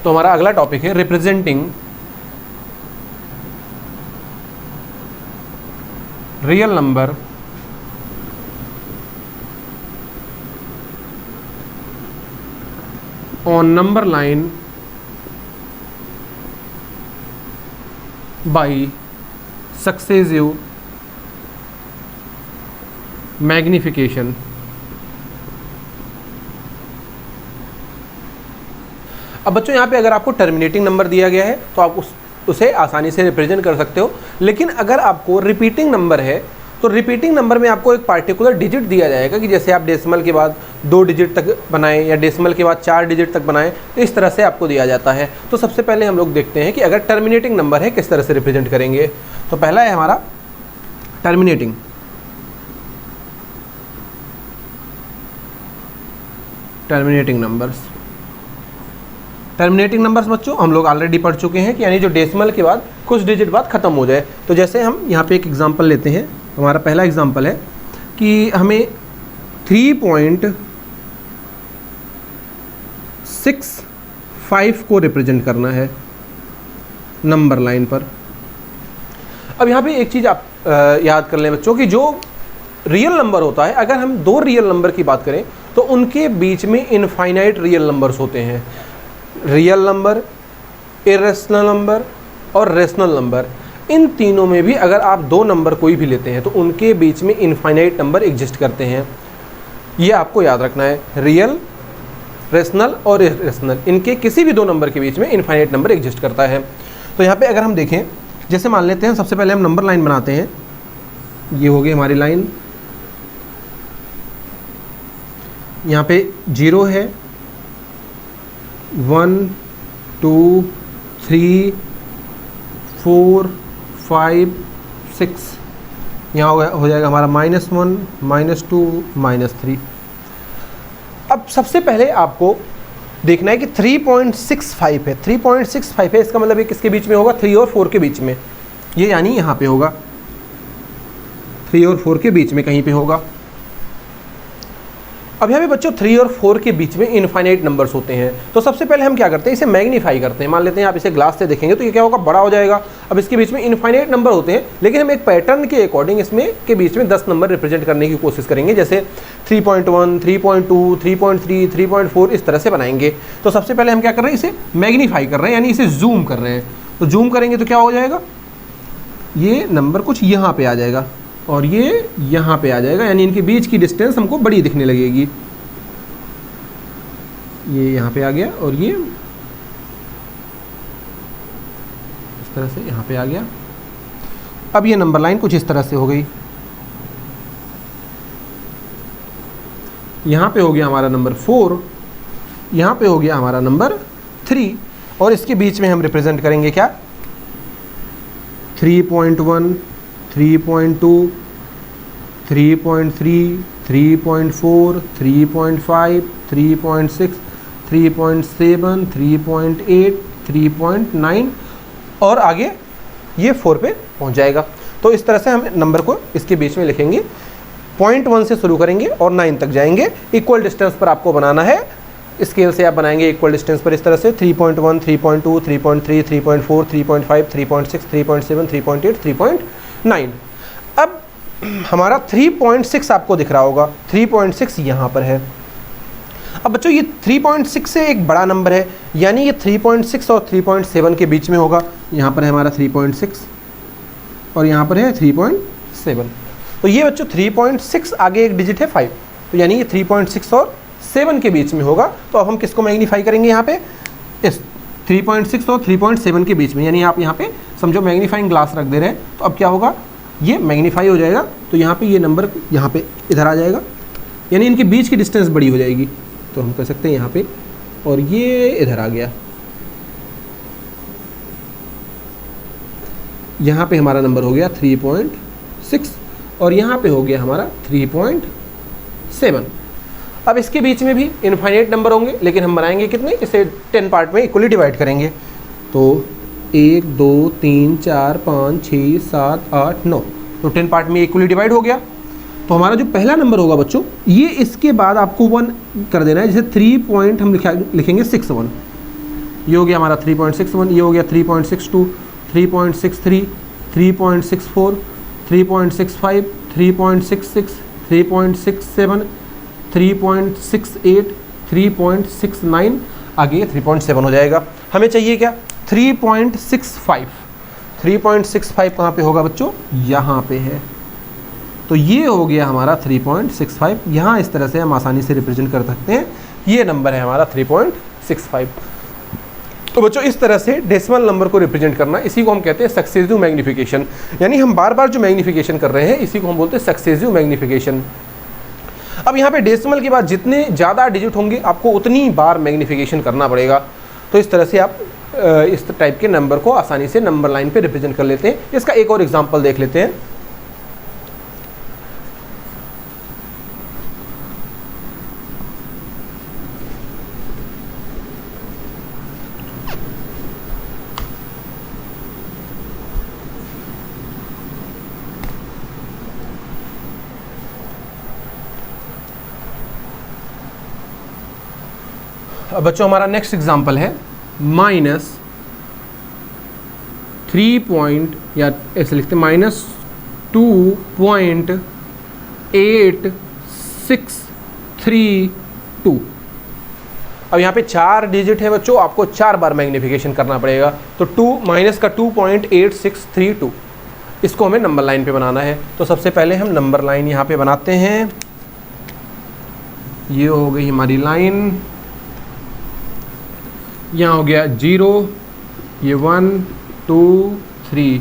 तो हमारा अगला टॉपिक है representing real number on number line by successive magnification. अब बच्चों यहाँ पे अगर आपको टर्मिनेटिंग नंबर दिया गया है तो आप उसे आसानी से रिप्रेजेंट कर सकते हो, लेकिन अगर आपको रिपीटिंग नंबर है तो रिपीटिंग नंबर में आपको एक पार्टिकुलर डिजिट दिया जाएगा कि जैसे आप डेसिमल के बाद 2 डिजिट तक बनाएं या डेसिमल के बाद 4 डिजिट तक बनाएं, तो इस तरह से आपको दिया जाता है। तो सबसे पहले हम लोग देखते हैं कि अगर टर्मिनेटिंग नंबर है किस तरह से रिप्रेजेंट करेंगे। तो पहला है हमारा टर्मिनेटिंग। टर्मिनेटिंग नंबर्स बच्चों हम लोग ऑलरेडी पढ़ चुके हैं कि यानी जो डेसिमल के बाद कुछ डिजिट बाद ख़त्म हो जाए। तो जैसे हम यहाँ पे एक एग्जांपल लेते हैं, हमारा पहला एग्जांपल है कि हमें 3.65 को रिप्रेजेंट करना है नंबर लाइन पर। अब यहाँ पे एक चीज़ आप याद कर लें बच्चों कि जो रियल नंबर होता है, अगर हम 2 रियल नंबर की बात करें तो उनके बीच में इनफाइनाइट रियल नंबर्स होते हैं। रियल नंबर, इरेशनल नंबर और रेशनल नंबर, इन तीनों में भी अगर आप 2 नंबर कोई भी लेते हैं तो उनके बीच में इनफाइनाइट नंबर एग्जिस्ट करते हैं। ये आपको याद रखना है, रियल, रेशनल और इरेशनल, इनके किसी भी 2 नंबर के बीच में इनफाइनाइट नंबर एग्जिस्ट करता है। तो यहाँ पे अगर हम देखें, जैसे मान लेते हैं सबसे पहले हम नंबर लाइन बनाते हैं। ये हो गई हमारी लाइन, यहाँ पे 0 है, 1 2 3 4 5 6, यहाँ हो जाएगा हमारा -1 -2 -3। अब सबसे पहले आपको देखना है कि 3.65 है, 3.65 है, इसका मतलब ये किसके बीच में होगा, 3 और 4 के बीच में। ये यानी यहाँ पे होगा, 3 और 4 के बीच में कहीं पे होगा। अब यहाँ पे बच्चों 3 और 4 के बीच में इनफाइनाइट नंबर्स होते हैं। तो सबसे पहले हम क्या करते हैं, इसे मैग्नीफाई करते हैं। मान लेते हैं आप इसे ग्लास से देखेंगे तो ये क्या होगा, बड़ा हो जाएगा। अब इसके बीच में इनफाइनाइट नंबर होते हैं, लेकिन हम एक पैटर्न के अकॉर्डिंग इसमें के बीच में 10 नंबर रिप्रेजेंट करने की कोशिश करेंगे, जैसे 3.1 3.2 3.3 3.4 इस तरह से बनाएंगे। तो सबसे पहले हम क्या कर रहे हैं, इसे मैग्नीफाई कर रहे हैं, यानी इसे जूम कर रहे हैं। तो जूम करेंगे तो क्या हो जाएगा, ये नंबर कुछ यहाँ पे आ जाएगा और ये यहाँ पे आ जाएगा, यानी इनके बीच की डिस्टेंस हमको बड़ी दिखने लगेगी। ये यहाँ पे आ गया और ये इस तरह से यहाँ पे आ गया। अब ये नंबर लाइन कुछ इस तरह से हो गई। यहाँ पे हो गया हमारा नंबर 4, यहाँ पे हो गया हमारा नंबर 3, और इसके बीच में हम रिप्रेजेंट करेंगे क्या, 3.1 3.2 3.3 3.4 3.5 3.6 3.7 3.8 3.9 और आगे ये 4 पे पहुंच जाएगा। तो इस तरह से हम नंबर को इसके बीच में लिखेंगे, 0.1 से शुरू करेंगे और 9 तक जाएंगे। इक्वल डिस्टेंस पर आपको बनाना है, स्केल से आप बनाएंगे इक्वल डिस्टेंस पर इस तरह से 3.1 3.2 3.3 3.4 3.5 3.6 3.7 3.8 3.9। अब हमारा 3.6 आपको दिख रहा होगा, 3.6 यहाँ पर है। अब बच्चों ये 3.6 से एक बड़ा नंबर है, यानी ये 3.6 और 3.7 के बीच में होगा। यहाँ पर है हमारा 3.6 और यहाँ पर है 3.7। तो ये बच्चों 3.6 आगे एक डिजिट है 5, तो यानी ये 3.6 और 7 के बीच में होगा। तो अब हम किसको मैग्नीफाई करेंगे, यहाँ पे इस 3.6 और 3.7 के बीच में, यानी आप यहाँ पे समझो मैग्नीफाइंग ग्लास रख दे रहे हैं। तो अब क्या होगा, ये मैग्नीफाई हो जाएगा, तो यहाँ पे ये नंबर यहाँ पे इधर आ जाएगा, यानी इनके बीच की डिस्टेंस बड़ी हो जाएगी। तो हम कह सकते हैं यहाँ पे, और ये इधर आ गया। यहाँ पे हमारा नंबर हो गया 3.6 और यहाँ पे हो गया हमारा 3.7। अब इसके बीच में भी इनफाइनाइट नंबर होंगे, लेकिन हम बनाएंगे कितने, इसे 10 पार्ट में इक्वली डिवाइड करेंगे। तो 1 2 3 4 5 6 7 8 9, तो 10 पार्ट में इक्वली डिवाइड हो गया। तो हमारा जो पहला नंबर होगा बच्चों, ये इसके बाद आपको 1 कर देना है, जैसे 3 पॉइंट हम लिखेंगे 61। ये हो गया हमारा 3.61, ये हो गया 3.62 3.63 3.64 3.65 3.66 3.67 3.68 3.69, आगे 3.7 हो जाएगा। हमें चाहिए क्या, 3.65। 3.65 कहाँ पे होगा बच्चों, यहाँ पे है। तो ये हो गया हमारा 3.65। यहाँ इस तरह से हम आसानी से रिप्रेजेंट कर सकते हैं, ये नंबर है हमारा 3.65। तो बच्चों इस तरह से डेसिमल नंबर को रिप्रेजेंट करना, इसी को हम कहते हैं सक्सेसिव मैग्निफिकेशन। यानी हम बार बार जो मैग्निफिकेशन कर रहे हैं इसी को हम बोलते हैं सक्सेसिव मैग्निफिकेशन। अब यहाँ पे डेसिमल के बाद जितने ज़्यादा डिजिट होंगे आपको उतनी बार मैग्निफिकेशन करना पड़ेगा। तो इस तरह से आप इस टाइप के नंबर को आसानी से नंबर लाइन पे रिप्रेजेंट कर लेते हैं। इसका एक और एग्जांपल देख लेते हैं। अब बच्चों हमारा नेक्स्ट एग्जांपल है -3 या ऐसे लिखते -2.8632। अब यहाँ पे 4 डिजिट है बच्चों, आपको 4 बार मैग्निफिकेशन करना पड़ेगा। तो 2 माइनस का 2.8632 इसको हमें नंबर लाइन पे बनाना है। तो सबसे पहले हम नंबर लाइन यहाँ पे बनाते हैं। ये हो गई हमारी लाइन, यहाँ हो गया 0, ये 1 2 3,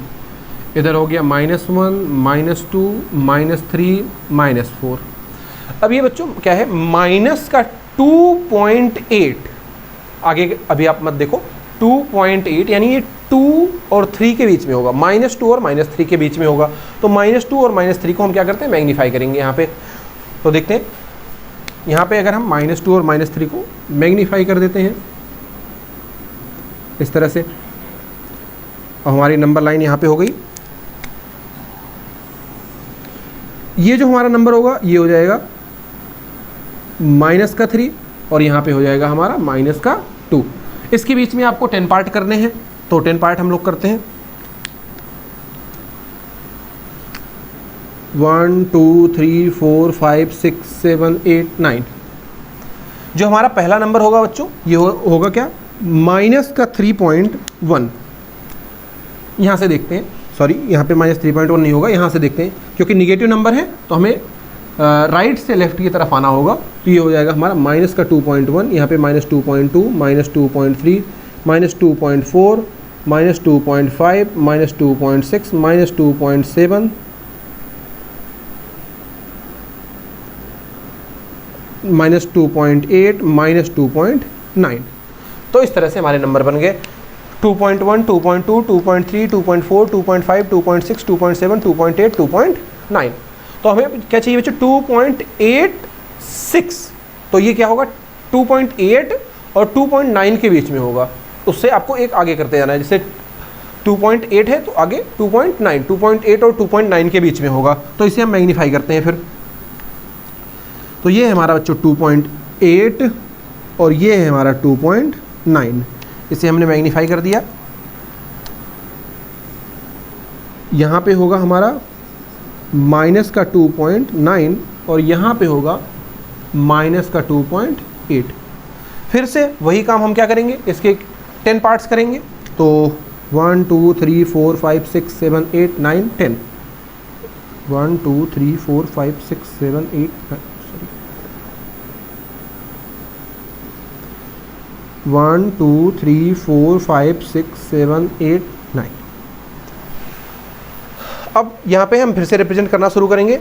इधर हो गया -1 -2 -3 -4। अब ये बच्चों क्या है, माइनस का 2.8 आगे अभी आप मत देखो, 2.8 यानी ये 2 और 3 के बीच में होगा, -2 और -3 के बीच में होगा। तो -2 और -3 को हम क्या करते हैं, मैग्नीफाई करेंगे यहाँ पे। तो देखते हैं यहाँ पे अगर हम -2 और -3 को मैग्नीफाई कर देते हैं इस तरह से, और हमारी नंबर लाइन यहाँ पे हो गई। ये जो हमारा नंबर होगा ये हो जाएगा -3 और यहाँ पे हो जाएगा हमारा -2। इसके बीच में आपको 10 पार्ट करने हैं, तो 10 पार्ट हम लोग करते हैं। 1 2 3 4 5 6 7 8 9। जो हमारा पहला नंबर होगा बच्चों ये होगा क्या, -3.1। यहाँ से देखते हैं, सॉरी यहाँ पे -3.1 नहीं होगा, यहाँ से देखते हैं क्योंकि निगेटिव नंबर है तो हमें राइट से लेफ्ट की तरफ आना होगा। तो ये हो जाएगा हमारा -2.1, यहाँ पे -2.2 -2.3 -2.4 -2.5 -2.6 -2.7 -2.8 -2.9। तो इस तरह से हमारे नंबर बन गए 2.1 2.2 2.3 2.4 2.5 2.6 2.7 2.8 2.9। तो हमें क्या चाहिए बच्चों, 2.86। तो ये क्या होगा, 2.8 और 2.9 के बीच में होगा। उससे आपको एक आगे करते जाना है, जैसे 2.8 है तो आगे 2.9, 2.8 और 2.9 के बीच में होगा। तो इसे हम मैग्नीफाई करते हैं फिर। तो ये है हमारा बच्चों 2.8 और ये है हमारा 2.9। इसे हमने मैग्नीफाई कर दिया। यहाँ पे होगा हमारा -2.9 और यहाँ पे होगा -2.8। फिर से वही काम हम क्या करेंगे, इसके 10 पार्ट्स करेंगे। तो 1 2 3 4 5 6 7 8 9 10। 1 2 3 4 5 6 7 8 9 1 2 3 4 5 6 7 8 9। अब यहाँ पे हम फिर से रिप्रेजेंट करना शुरू करेंगे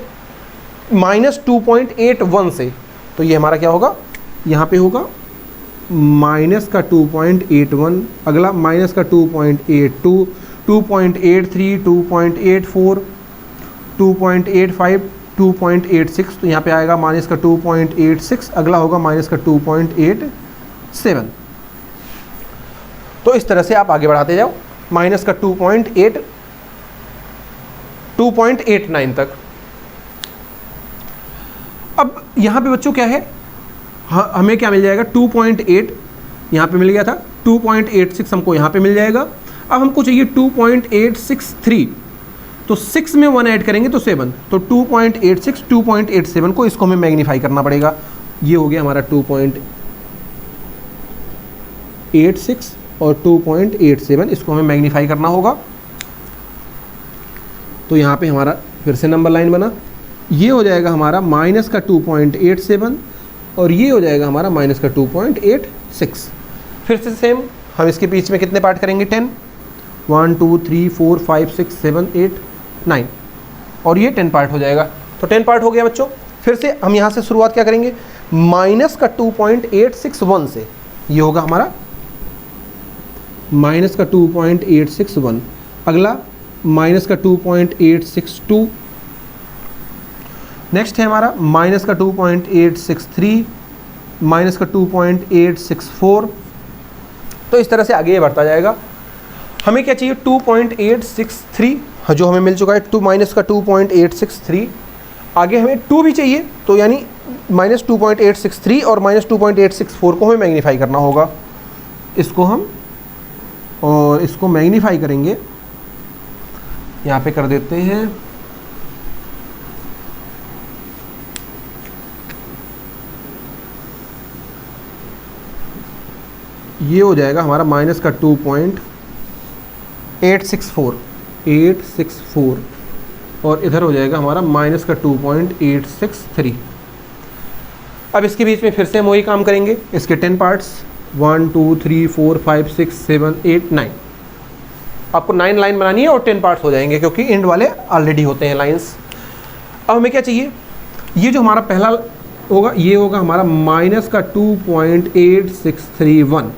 -2.81 से। तो ये हमारा क्या होगा, यहाँ पे होगा -2.81, अगला -2.82 2.83 2.84 2.85 2.86। तो यहाँ पे आएगा -2.86, अगला होगा -2.87। तो इस तरह से आप आगे बढ़ाते जाओ -2.89 तक। अब यहाँ पे बच्चों क्या है, हमें क्या मिल जाएगा, 2.8 यहाँ पे मिल गया था, 2.86 हमको यहाँ पे मिल जाएगा। अब हमको चाहिए 2.863, तो 6 में 1 ऐड करेंगे तो 7, तो 2.86 2.87 को इसको हमें मैग्नीफाई करना पड़ेगा। ये हो गया हमारा 2.86 और 2.87, इसको हमें मैग्नीफाई करना होगा। तो यहाँ पे हमारा फिर से नंबर लाइन बना, ये हो जाएगा हमारा -2.87 और ये हो जाएगा हमारा -2.86। फिर से सेम हम इसके बीच में कितने पार्ट करेंगे 10, 1 2 3 4 5 6 7 8 9 और ये 10 पार्ट हो जाएगा। तो 10 पार्ट हो गया बच्चों। फिर से हम यहाँ से शुरुआत क्या करेंगे, माइनस का 2.861 से, ये होगा हमारा माइनस का 2.861, अगला माइनस का 2.862, नेक्स्ट है हमारा माइनस का 2.863, माइनस का 2.864। तो इस तरह से आगे ये बढ़ता जाएगा। हमें क्या चाहिए 2.863 जो हमें मिल चुका है, टू माइनस का 2.863, आगे हमें 2 भी चाहिए, तो यानी माइनस 2.863 और माइनस 2.864 को हमें मैग्नीफाई करना होगा। इसको हम और इसको मैग्नीफाई करेंगे, यहाँ पे कर देते हैं ये हो जाएगा हमारा माइनस का 2.864 और इधर हो जाएगा हमारा माइनस का 2.863। अब इसके बीच में फिर से हम वही काम करेंगे, इसके 10 पार्ट्स 1 2 3 4 5 6 7 8 9। आपको 9 लाइन बनानी है और 10 पार्ट्स हो जाएंगे क्योंकि एंड वाले ऑलरेडी होते हैं लाइंस। अब हमें क्या चाहिए, ये जो हमारा पहला होगा ये होगा हमारा माइनस का 2.8631,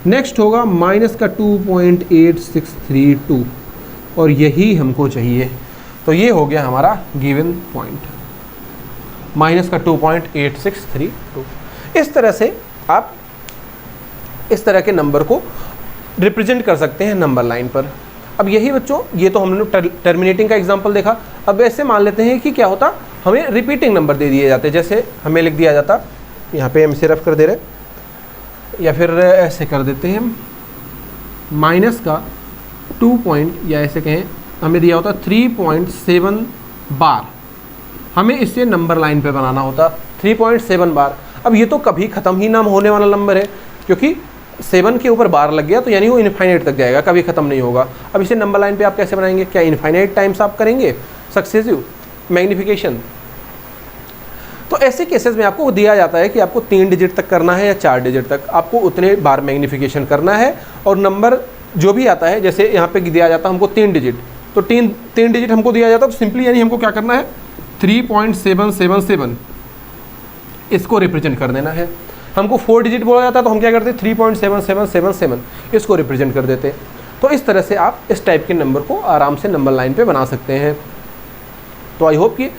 नेक्स्ट होगा माइनस का 2.8632 और यही हमको चाहिए। तो ये हो गया हमारा गिवन पॉइंट, माइनस का 2.8632। इस तरह से आप इस तरह के नंबर को रिप्रेजेंट कर सकते हैं नंबर लाइन पर। अब यही बच्चों, ये तो हमने टर्मिनेटिंग का एग्जांपल देखा। अब ऐसे मान लेते हैं कि क्या होता, हमें रिपीटिंग नंबर दे दिए जाते, जैसे हमें लिख दिया जाता, यहाँ पे हम इसे रफ कर दे रहे, या फिर ऐसे कर देते हैं माइनस का 2 पॉइंट, या ऐसे कहें हमें दिया होता 3.7 बार, हमें इसे नंबर लाइन पे बनाना होता 3.7 बार। अब ये तो कभी ख़त्म ही ना होने वाला नंबर है, क्योंकि 7 के ऊपर बार लग गया तो यानी वो इनफाइनाइट तक जाएगा, कभी ख़त्म नहीं होगा। अब इसे नंबर लाइन पे आप कैसे बनाएंगे, क्या इनफाइनाइट टाइम्स आप करेंगे सक्सेसिव मैग्नीफिकेशन? तो ऐसे केसेस में आपको दिया जाता है कि आपको 3 डिजिट तक करना है या 4 डिजिट तक, आपको उतने बार मैग्नीफिकेशन करना है। और नंबर जो भी आता है, जैसे यहाँ पे दिया जाता है हमको 3 डिजिट, तो 3 डिजिट हमको दिया जाता है, तो सिंपली यानी हमको क्या करना है 3.777 इसको रिप्रेजेंट कर देना है। हमको 4 डिजिट बोला जाता है तो हम क्या करते 3.7777 इसको रिप्रेजेंट कर देते। तो इस तरह से आप इस टाइप के नंबर को आराम से नंबर लाइन पे बना सकते हैं। तो आई होप कि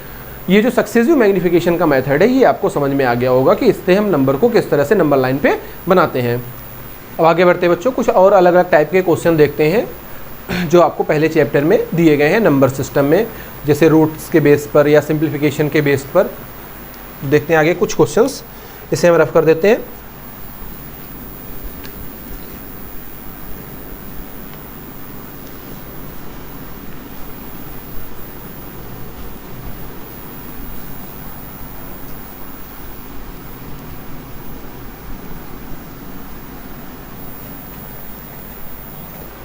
ये जो सक्सेसिव मैग्नीफिकेशन का मेथड है ये आपको समझ में आ गया होगा कि इससे हम नंबर को किस तरह से नंबर लाइन पे बनाते हैं। अब आगे बढ़ते बच्चों, कुछ और अलग अलग टाइप के क्वेश्चन देखते हैं जो आपको पहले चैप्टर में दिए गए हैं नंबर सिस्टम में, जैसे रूट्स के बेस पर या सिंप्लीफिकेशन के बेस पर। देखते हैं आगे कुछ क्वेश्चंस, इसे हम रफ कर देते हैं।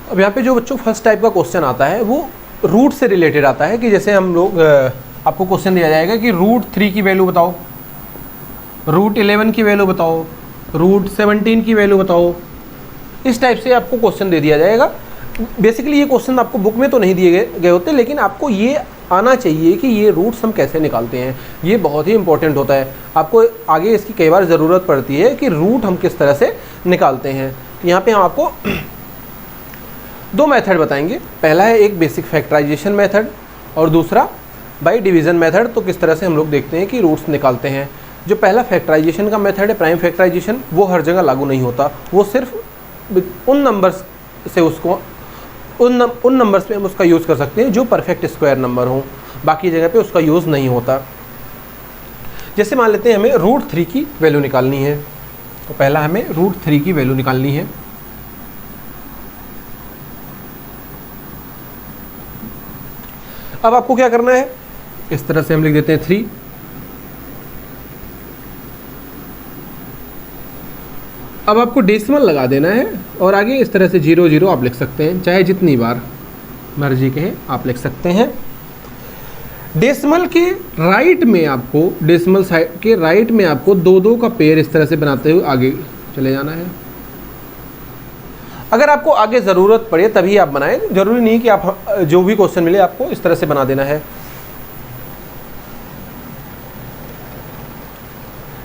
अब यहाँ पे जो बच्चों फर्स्ट टाइप का क्वेश्चन आता है वो रूट से रिलेटेड आता है, कि जैसे हम लोग आपको क्वेश्चन दिया जाएगा कि रूट 3 की वैल्यू बताओ, रूट 11 की वैल्यू बताओ, रूट 17 की वैल्यू बताओ। इस टाइप से आपको क्वेश्चन दे दिया जाएगा। बेसिकली ये क्वेश्चन आपको बुक में तो नहीं दिए गए होते, लेकिन आपको ये आना चाहिए कि ये रूट्स हम कैसे निकालते हैं। ये बहुत ही इंपॉर्टेंट होता है, आपको आगे इसकी कई बार ज़रूरत पड़ती है कि रूट हम किस तरह से निकालते हैं। यहाँ पे हम आपको 2 मेथड बताएंगे। पहला है एक बेसिक फैक्टराइजेशन मेथड और दूसरा बाय डिवीज़न मेथड। तो किस तरह से हम लोग देखते हैं कि रूट्स निकालते हैं। जो पहला फैक्टराइजेशन का मेथड है, प्राइम फैक्टराइजेशन, वो हर जगह लागू नहीं होता। वो सिर्फ उन नंबर्स से उसको उन नंबर्स पे हम उसका यूज़ कर सकते हैं जो परफेक्ट स्क्वायर नंबर हों, बाकी जगह पे उसका यूज़ नहीं होता। जैसे मान लेते हैं हमें रूट 3 की वैल्यू निकालनी है, तो पहला हमें रूट 3 की वैल्यू निकालनी है। अब आपको क्या करना है, इस तरह से हम लिख देते हैं 3। अब आपको डेसिमल लगा देना है और आगे इस तरह से 0 0 आप लिख सकते हैं, चाहे जितनी बार मर्जी कहे आप लिख सकते हैं। डेसिमल के राइट में आपको, डेसिमल साइड के राइट में आपको 2 2 का पेयर इस तरह से बनाते हुए आगे चले जाना है। अगर आपको आगे ज़रूरत पड़े तभी आप बनाएं, ज़रूरी नहीं कि आप जो भी क्वेश्चन मिले आपको इस तरह से बना देना है।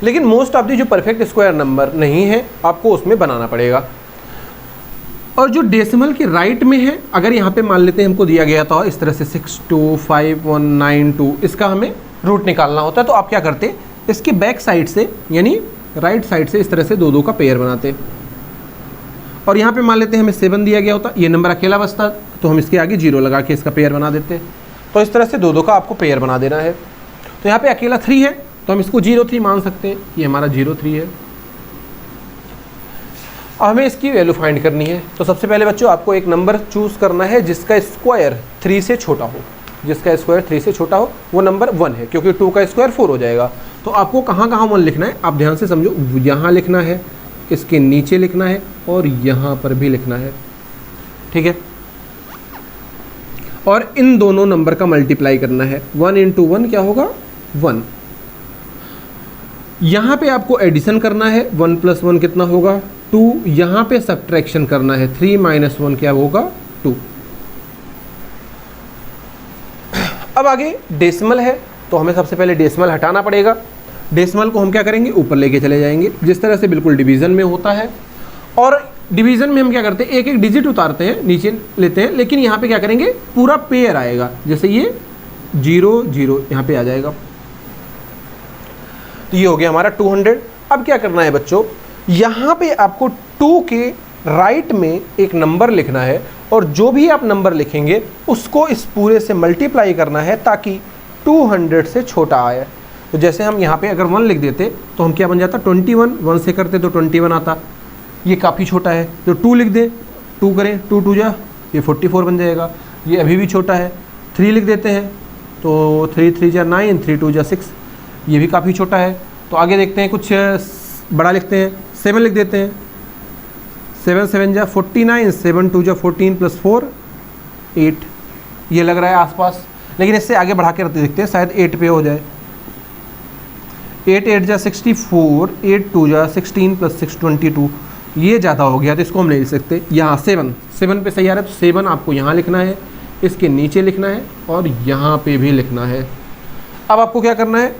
लेकिन मोस्ट ऑफ दी जो परफेक्ट स्क्वायर नंबर नहीं है आपको उसमें बनाना पड़ेगा। और जो डेसिमल के राइट में है, अगर यहाँ पे मान लेते हैं हमको दिया गया था इस तरह से 625192, इसका हमें रूट निकालना होता है, तो आप क्या करते, इसके बैक साइड से यानी राइट साइड से इस तरह से दो दो का पेयर बनाते। और यहाँ पे मान लेते हैं हमें 7 दिया गया होता, ये नंबर अकेला बचता, तो हम इसके आगे 0 लगा के इसका पेयर बना देते। तो इस तरह से दो दो का आपको पेयर बना देना है। तो यहाँ पे अकेला 3 है तो हम इसको 03 मान सकते हैं, ये हमारा 03 है। अब हमें इसकी वैल्यू फाइंड करनी है। तो सबसे पहले बच्चों आपको एक नंबर चूज़ करना है जिसका स्क्वायर 3 से छोटा हो, जिसका स्क्वायर 3 से छोटा हो वो नंबर 1 है, क्योंकि 2 का स्क्वायर 4 हो जाएगा। तो आपको कहाँ कहाँ 1 लिखना है आप ध्यान से समझो, यहाँ लिखना है, इसके नीचे लिखना है और यहाँ पर भी लिखना है, ठीक है। और इन दोनों नंबर का मल्टीप्लाई करना है। 1 × 1 क्या होगा 1। यहाँ पे आपको एडिशन करना है, 1 + 1 कितना होगा 2। यहाँ पे सब्ट्रैक्शन करना है, 3 - 1 क्या होगा 2। अब आगे डेसिमल है तो हमें सबसे पहले डेसिमल हटाना पड़ेगा। डेसिमल को हम क्या करेंगे, ऊपर लेके चले जाएंगे, जिस तरह से बिल्कुल डिवीज़न में होता है। और डिवीज़न में हम क्या करते हैं, एक एक डिजिट उतारते हैं, नीचे लेते हैं, लेकिन यहाँ पे क्या करेंगे, पूरा पेयर आएगा। जैसे ये 0 0 यहाँ पे आ जाएगा, तो ये हो गया हमारा 200। अब क्या करना है बच्चों, यहाँ पे आपको 2 के राइट में एक नंबर लिखना है, और जो भी आप नंबर लिखेंगे उसको इस पूरे से मल्टीप्लाई करना है ताकि 200 से छोटा आए। तो जैसे हम यहाँ पे अगर 1 लिख देते तो हम क्या बन जाता 21, 1 से करते तो 21 आता, ये काफ़ी छोटा है। तो 2 लिख दें, 2 करें, 2 2 जा, ये 44 बन जाएगा, ये अभी भी छोटा है। 3 लिख देते हैं तो 3 3 जा 9, 3 2 जा 6, ये भी काफ़ी छोटा है। तो आगे देखते हैं, कुछ बड़ा लिखते हैं, 7 लिख देते हैं, 7 7 जा 49, 7 2 जा 14 + 4 8, ये लग रहा है आसपास। लेकिन इससे आगे बढ़ा के देखते हैं, शायद 8 पे हो जाए। 8 8 जा 64, 8 2 जा 16 + 6 22, ये ज़्यादा हो गया तो इसको हम नहीं लिख सकते। यहाँ 7 पे सही आ रहा है, तो 7 आपको यहाँ लिखना है, इसके नीचे लिखना है और यहाँ पे भी लिखना है। अब आपको क्या करना है,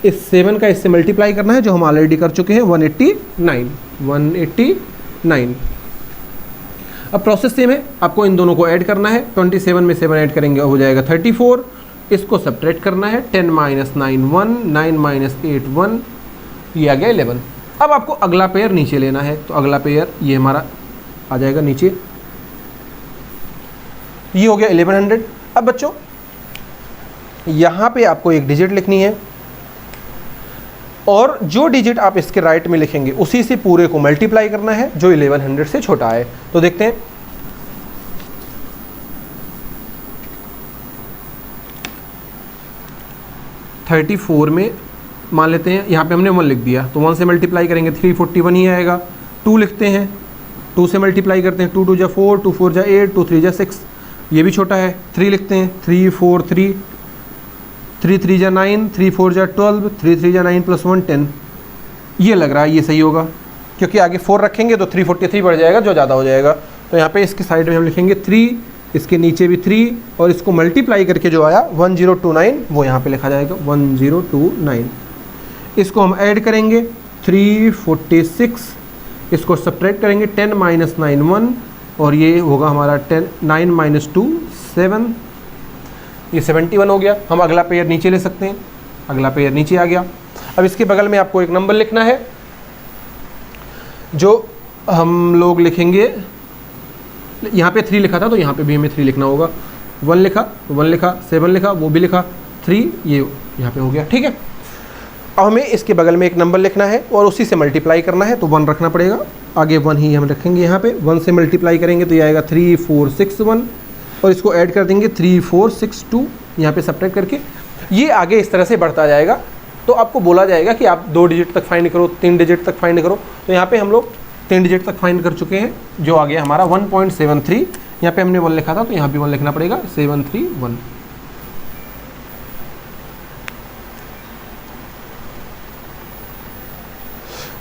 इस 7 का इससे मल्टीप्लाई करना है, जो हम ऑलरेडी कर चुके हैं, 189। अब प्रोसेस सेम है, आपको इन दोनों को ऐड करना है। 27 में 7 ऐड करेंगे हो जाएगा 34, इसको सब्ट्रैक्ट करना है, 10 - 9 1, 9 - 8 1, ये आ गया 11। अब आपको अगला पेयर नीचे लेना है, तो अगला पेयर ये हमारा आ जाएगा नीचे, ये हो गया 1100। अब बच्चों यहाँ पे आपको एक डिजिट लिखनी है, और जो डिजिट आप इसके राइट में लिखेंगे उसी से पूरे को मल्टीप्लाई करना है जो 1100 से छोटा है। तो देखते हैं, $34 में मान लेते हैं, यहाँ पे हमने 1 लिख दिया, तो 1 से मल्टीप्लाई करेंगे 341 ही आएगा। 2 लिखते हैं, 2 से मल्टीप्लाई करते हैं, 2 2 जा 4, 2 4 जा 8, 2 3 जा 6, ये भी छोटा है। 3 लिखते हैं, 3 4 3, 3 3 जा 9, 3 4 जा 12, 3 3 जा 9 + 1 10, ये लग रहा है ये सही होगा, क्योंकि आगे 4 रखेंगे तो 343 बढ़ जाएगा जो ज़्यादा हो जाएगा। तो यहाँ पे इसके साइड में हम लिखेंगे 3, इसके नीचे भी 3, और इसको मल्टीप्लाई करके जो आया 1029 वो यहाँ पे लिखा जाएगा 1029। इसको हम ऐड करेंगे 346, इसको सब्ट्रैक्ट करेंगे 10 - 9 1, और ये होगा हमारा 10 9 - 2 7, ये 71 हो गया। हम अगला पेयर नीचे ले सकते हैं, अगला पेयर नीचे आ गया। अब इसके बगल में आपको एक नंबर लिखना है, जो हम लोग लिखेंगे, यहाँ पे 3 लिखा था तो यहाँ पे भी हमें 3 लिखना होगा। 1 लिखा तो 1 लिखा, 7 लिखा वो भी लिखा, 3 ये यहाँ पे हो गया, ठीक है। अब हमें इसके बगल में एक नंबर लिखना है और उसी से मल्टीप्लाई करना है, तो 1 रखना पड़ेगा, आगे 1 ही हम रखेंगे यहाँ पे। 1 से मल्टीप्लाई करेंगे तो ये आएगा 3461, और इसको ऐड कर देंगे 3462, यहाँ पे सब्ट्रैक्ट करके ये आगे इस तरह से बढ़ता जाएगा। तो आपको बोला जाएगा कि आप 2 डिजिट तक फाइंड करो, 3 डिजिट तक फाइंड करो। तो यहाँ पे हम लोग 3 डिजिट तक फाइंड कर चुके हैं, जो आ गया हमारा 1.73। यहाँ पे हमने 1 लिखा था तो यहाँ भी 1 लिखना पड़ेगा, 731।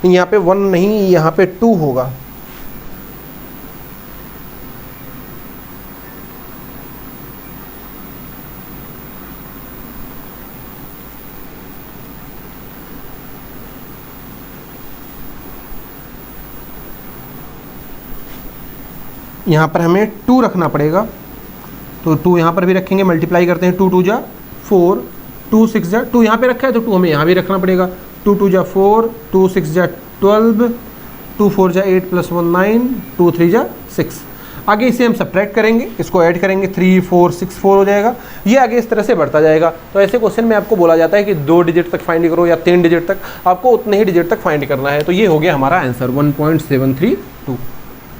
यहाँ पे 1 नहीं, यहाँ पे 2 होगा, यहाँ पर हमें 2 रखना पड़ेगा, तो 2 यहाँ पर भी रखेंगे, मल्टीप्लाई करते हैं, 2 2 जा 4, 2 6 जा 2 यहाँ पे रखा है तो 2 हमें यहाँ भी रखना पड़ेगा, 2 2 जा 4, 2 6 जा 12, 2 4 जा 8 + 1 9, 2 3 जा 6। आगे इसे हम सब्ट्रैक्ट करेंगे, इसको ऐड करेंगे, 3 4 6 4 हो जाएगा। ये आगे इस तरह से बढ़ता जाएगा। तो ऐसे क्वेश्चन में आपको बोला जाता है कि 2 डिजिट तक फाइंड करो या 3 डिजिट तक, आपको उतने ही डिजिट तक फाइंड करना है। तो ये हो गया हमारा आंसर 1.732,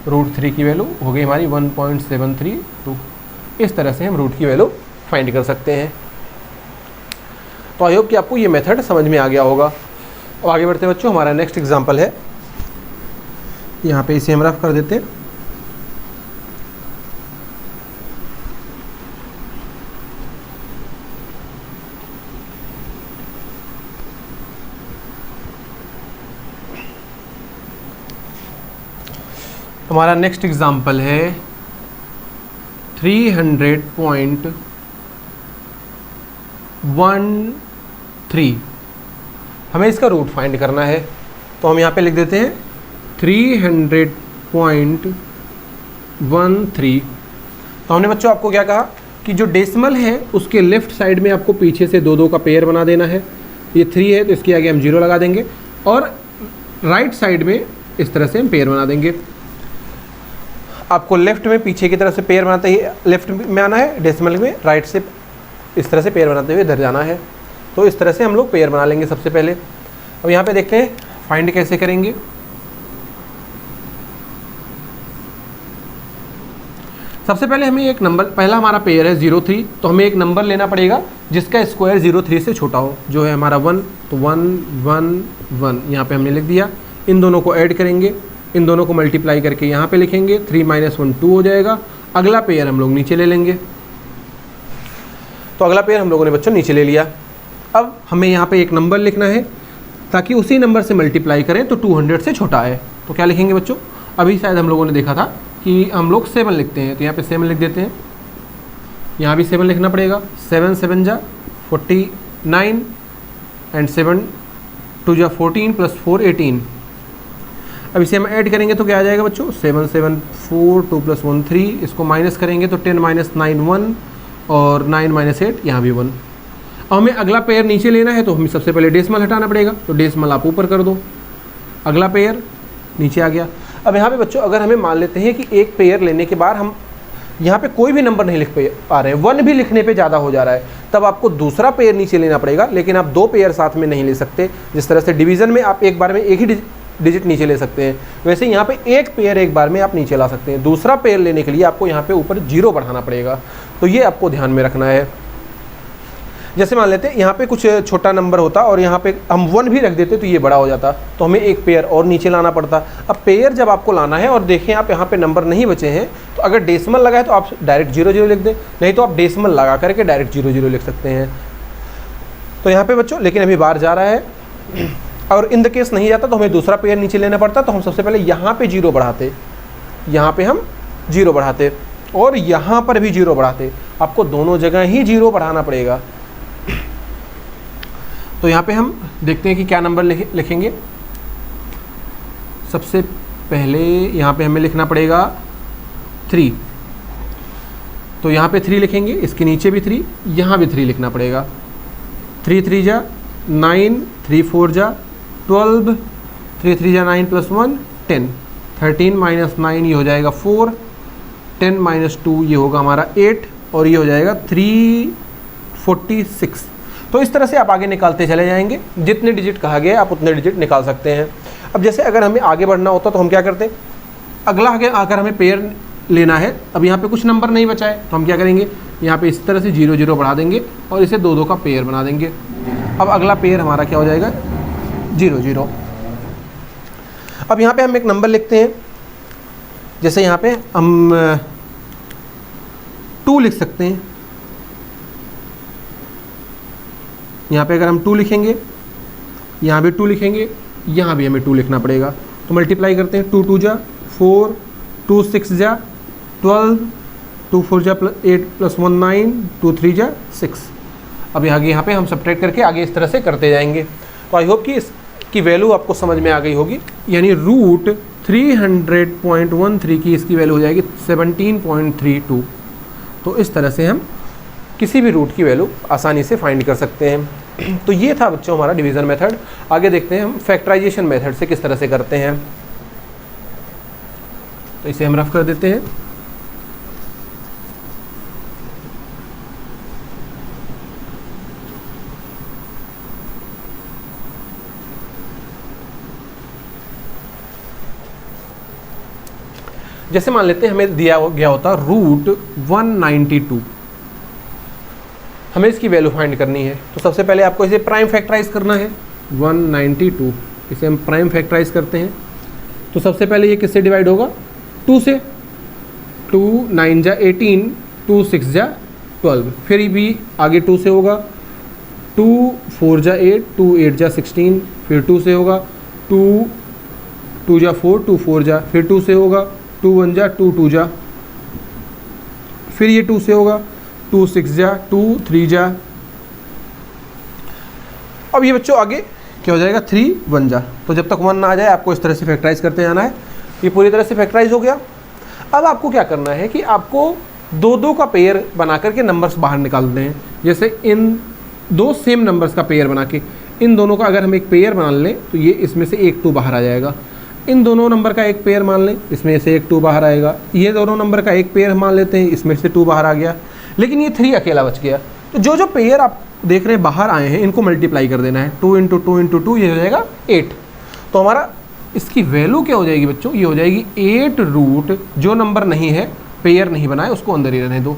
√3 की वैल्यू हो गई हमारी 1.732। इस तरह से हम रूट की वैल्यू फाइंड कर सकते हैं। तो आई होप कि आपको ये मेथड समझ में आ गया होगा। अब आगे बढ़ते हैं बच्चों, हमारा नेक्स्ट एग्जांपल है, यहाँ पे इसे हम रफ कर देते हैं। हमारा नेक्स्ट एग्जांपल है 300.13। हमें इसका रूट फाइंड करना है, तो हम यहाँ पे लिख देते हैं 300.13। तो हमने बच्चों आपको क्या कहा कि जो डेसिमल है उसके लेफ्ट साइड में आपको पीछे से 2 2 का पेयर बना देना है। ये 3 है तो इसके आगे हम 0 लगा देंगे, और राइट साइड में इस तरह से हम पेयर बना देंगे। आपको लेफ्ट में पीछे की तरफ से पेयर बनाते ही लेफ्ट में आना है, डेसिमल में राइट से इस तरह से पेयर बनाते हुए इधर जाना है। तो इस तरह से हम लोग पेयर बना लेंगे सबसे पहले। अब यहाँ पे देखते हैं फाइंड कैसे करेंगे। सबसे पहले हमें एक नंबर, पहला हमारा पेयर है 0 3, तो हमें एक नंबर लेना पड़ेगा जिसका स्क्वायर 0 3 से छोटा हो, जो है हमारा 1। तो 1 1 1 यहाँ पे हमने लिख दिया। इन दोनों को ऐड करेंगे, इन दोनों को मल्टीप्लाई करके यहाँ पे लिखेंगे, 3 - 1 2 हो जाएगा। अगला पेयर हम लोग नीचे ले लेंगे। तो अगला पेयर हम लोगों ने बच्चों नीचे ले लिया। अब हमें यहाँ पे एक नंबर लिखना है ताकि उसी नंबर से मल्टीप्लाई करें तो 200 से छोटा है। तो क्या लिखेंगे बच्चों, अभी शायद हम लोगों ने देखा था कि हम लोग 7 लिखते हैं, तो यहाँ पे 7 लिख देते हैं। यहाँ भी 7 लिखना पड़ेगा। 7 7 जा 49 एंड 7 2 जा 14 + 4 18। अब इसे हम ऐड करेंगे तो क्या आ जाएगा बच्चों, 7 7 4 2 + 1 3। इसको माइनस करेंगे तो 10 - 9 1, और 9 - 8 यहाँ भी 1। अब हमें अगला पेयर नीचे लेना है तो हमें सबसे पहले डेसिमल हटाना पड़ेगा, तो डेसिमल आप ऊपर कर दो, अगला पेयर नीचे आ गया। अब यहाँ पे बच्चों अगर हमें मान लेते हैं कि एक पेयर लेने के बाद हम यहाँ पे कोई भी नंबर नहीं लिख पा रहे हैं, 1 भी लिखने पे ज़्यादा हो जा रहा है, तब आपको दूसरा पेयर नीचे लेना पड़ेगा। लेकिन आप 2 पेयर साथ में नहीं ले सकते। जिस तरह से डिवीज़न में आप एक बार में एक ही डिजिट नीचे ले सकते हैं, वैसे यहाँ पे एक पेयर एक बार में आप नीचे ला सकते हैं। दूसरा पेयर लेने के लिए आपको यहाँ पे ऊपर 0 बढ़ाना पड़ेगा। तो ये आपको ध्यान में रखना है। जैसे मान लेते हैं यहाँ पे कुछ छोटा नंबर होता और यहाँ पे हम 1 भी रख देते तो ये बड़ा हो जाता, तो हमें एक पेयर और नीचे लाना पड़ता। अब पेयर जब आपको लाना है और देखें आप यहाँ पे नंबर नहीं बचे हैं, तो अगर डेसिमल लगा है तो आप डायरेक्ट 0 0 लिख दें, नहीं तो आप डेसिमल लगा करके डायरेक्ट 0 0 लिख सकते हैं। तो यहाँ पे बच्चों लेकिन अभी बाहर जा रहा है, और इन द केस नहीं जाता तो हमें दूसरा पेयर नीचे लेना पड़ता। तो हम सबसे पहले यहाँ पे 0 बढ़ाते, यहाँ पे हम 0 बढ़ाते, और यहाँ पर भी 0 बढ़ाते। आपको दोनों जगह ही 0 बढ़ाना पड़ेगा। तो यहाँ पे हम देखते हैं कि क्या नंबर लिखेंगे। सबसे पहले यहाँ पे हमें लिखना पड़ेगा 3, तो यहाँ पे 3 लिखेंगे, इसके नीचे भी 3, यहाँ भी 3 लिखना पड़ेगा। 3 3 जा 9, 3 4 जा 12, 3 3 जा 9 + 1 10, 13 - 9 ये हो जाएगा 4, 10 - 2 ये होगा हमारा 8, और ये हो जाएगा 346। तो इस तरह से आप आगे निकालते चले जाएंगे। जितने डिजिट कहा गया आप उतने डिजिट निकाल सकते हैं। अब जैसे अगर हमें आगे बढ़ना होता तो हम क्या करते, अगला आगे आकर हमें पेयर लेना है। अब यहाँ पे कुछ नंबर नहीं बचा है तो हम क्या करेंगे, यहाँ पे इस तरह से 0 0 बढ़ा देंगे और इसे 2 2 का पेयर बना देंगे। अब अगला पेयर हमारा क्या हो जाएगा, 0 0। अब यहाँ पे हम एक नंबर लिखते हैं, जैसे यहाँ पे हम 2 लिख सकते हैं। यहाँ पे अगर हम 2 लिखेंगे, यहाँ भी 2 लिखेंगे, यहाँ भी हमें 2 लिखना पड़ेगा। तो मल्टीप्लाई करते हैं, 2 2 जा 4, 2 6 जा 12, 2 4 जा 8 + 1 9, 2 3 जा 6। अब यहाँ पे हम सब्ट्रैक्ट करके आगे इस तरह से करते जाएंगे। तो आई होप कि इसकी वैल्यू आपको समझ में आ गई होगी। यानी 300.13 की इसकी वैल्यू हो जाएगी 17.32। तो इस तरह से हम किसी भी रूट की वैल्यू आसानी से फाइंड कर सकते हैं। तो ये था बच्चों हमारा डिवीज़न मेथड। आगे देखते हैं हम फैक्टराइजेशन मेथड से किस तरह से करते हैं। तो इसे हम रफ कर देते हैं। जैसे मान लेते हैं हमें दिया गया होता रूट 192, हमें इसकी वैल्यू फाइंड करनी है। तो सबसे पहले आपको इसे प्राइम फैक्टराइज करना है। 192 इसे हम प्राइम फैक्टराइज करते हैं। तो सबसे पहले ये किससे डिवाइड होगा? 2 से। 2 9 जा 18, 2 6 जा 12, फिर भी आगे 2 से होगा। 2 4 जा 8, 2 8 जा 16, फिर 2 से होगा। 2 2 जा 4, 2 4 जा, फिर 2 से होगा। 2 1 जा 2 2 जा, फिर ये 2 से होगा। 2 6 जा 2 3 जा। अब ये बच्चों आगे क्या हो जाएगा? 3 1 जा। तो जब तक 1 ना आ जाए आपको इस तरह से फैक्टराइज करते जाना है। ये पूरी तरह से फैक्टराइज हो गया। अब आपको क्या करना है कि आपको 2-2 का पेयर बना करके नंबर्स बाहर निकालने हैं। जैसे इन 2 सेम नंबर्स का पेयर बना के, इन दोनों का अगर हम एक पेयर बना लें तो ये इसमें से एक 2 बाहर आ जाएगा। इन दोनों नंबर का एक पेयर मान लें, इसमें से एक 2 बाहर आएगा। ये दोनों नंबर का एक पेयर मान लेते हैं, इसमें से 2 बाहर आ गया। लेकिन ये 3 अकेला बच गया। तो जो जो पेयर आप देख रहे हैं बाहर आए हैं, इनको मल्टीप्लाई कर देना है। 2 × 2 × 2 ये हो जाएगा 8। तो हमारा इसकी वैल्यू क्या हो जाएगी बच्चों? ये हो जाएगी 8 रूट, जो नंबर नहीं है, पेयर नहीं बनाए, उसको अंदर ही रहने दो।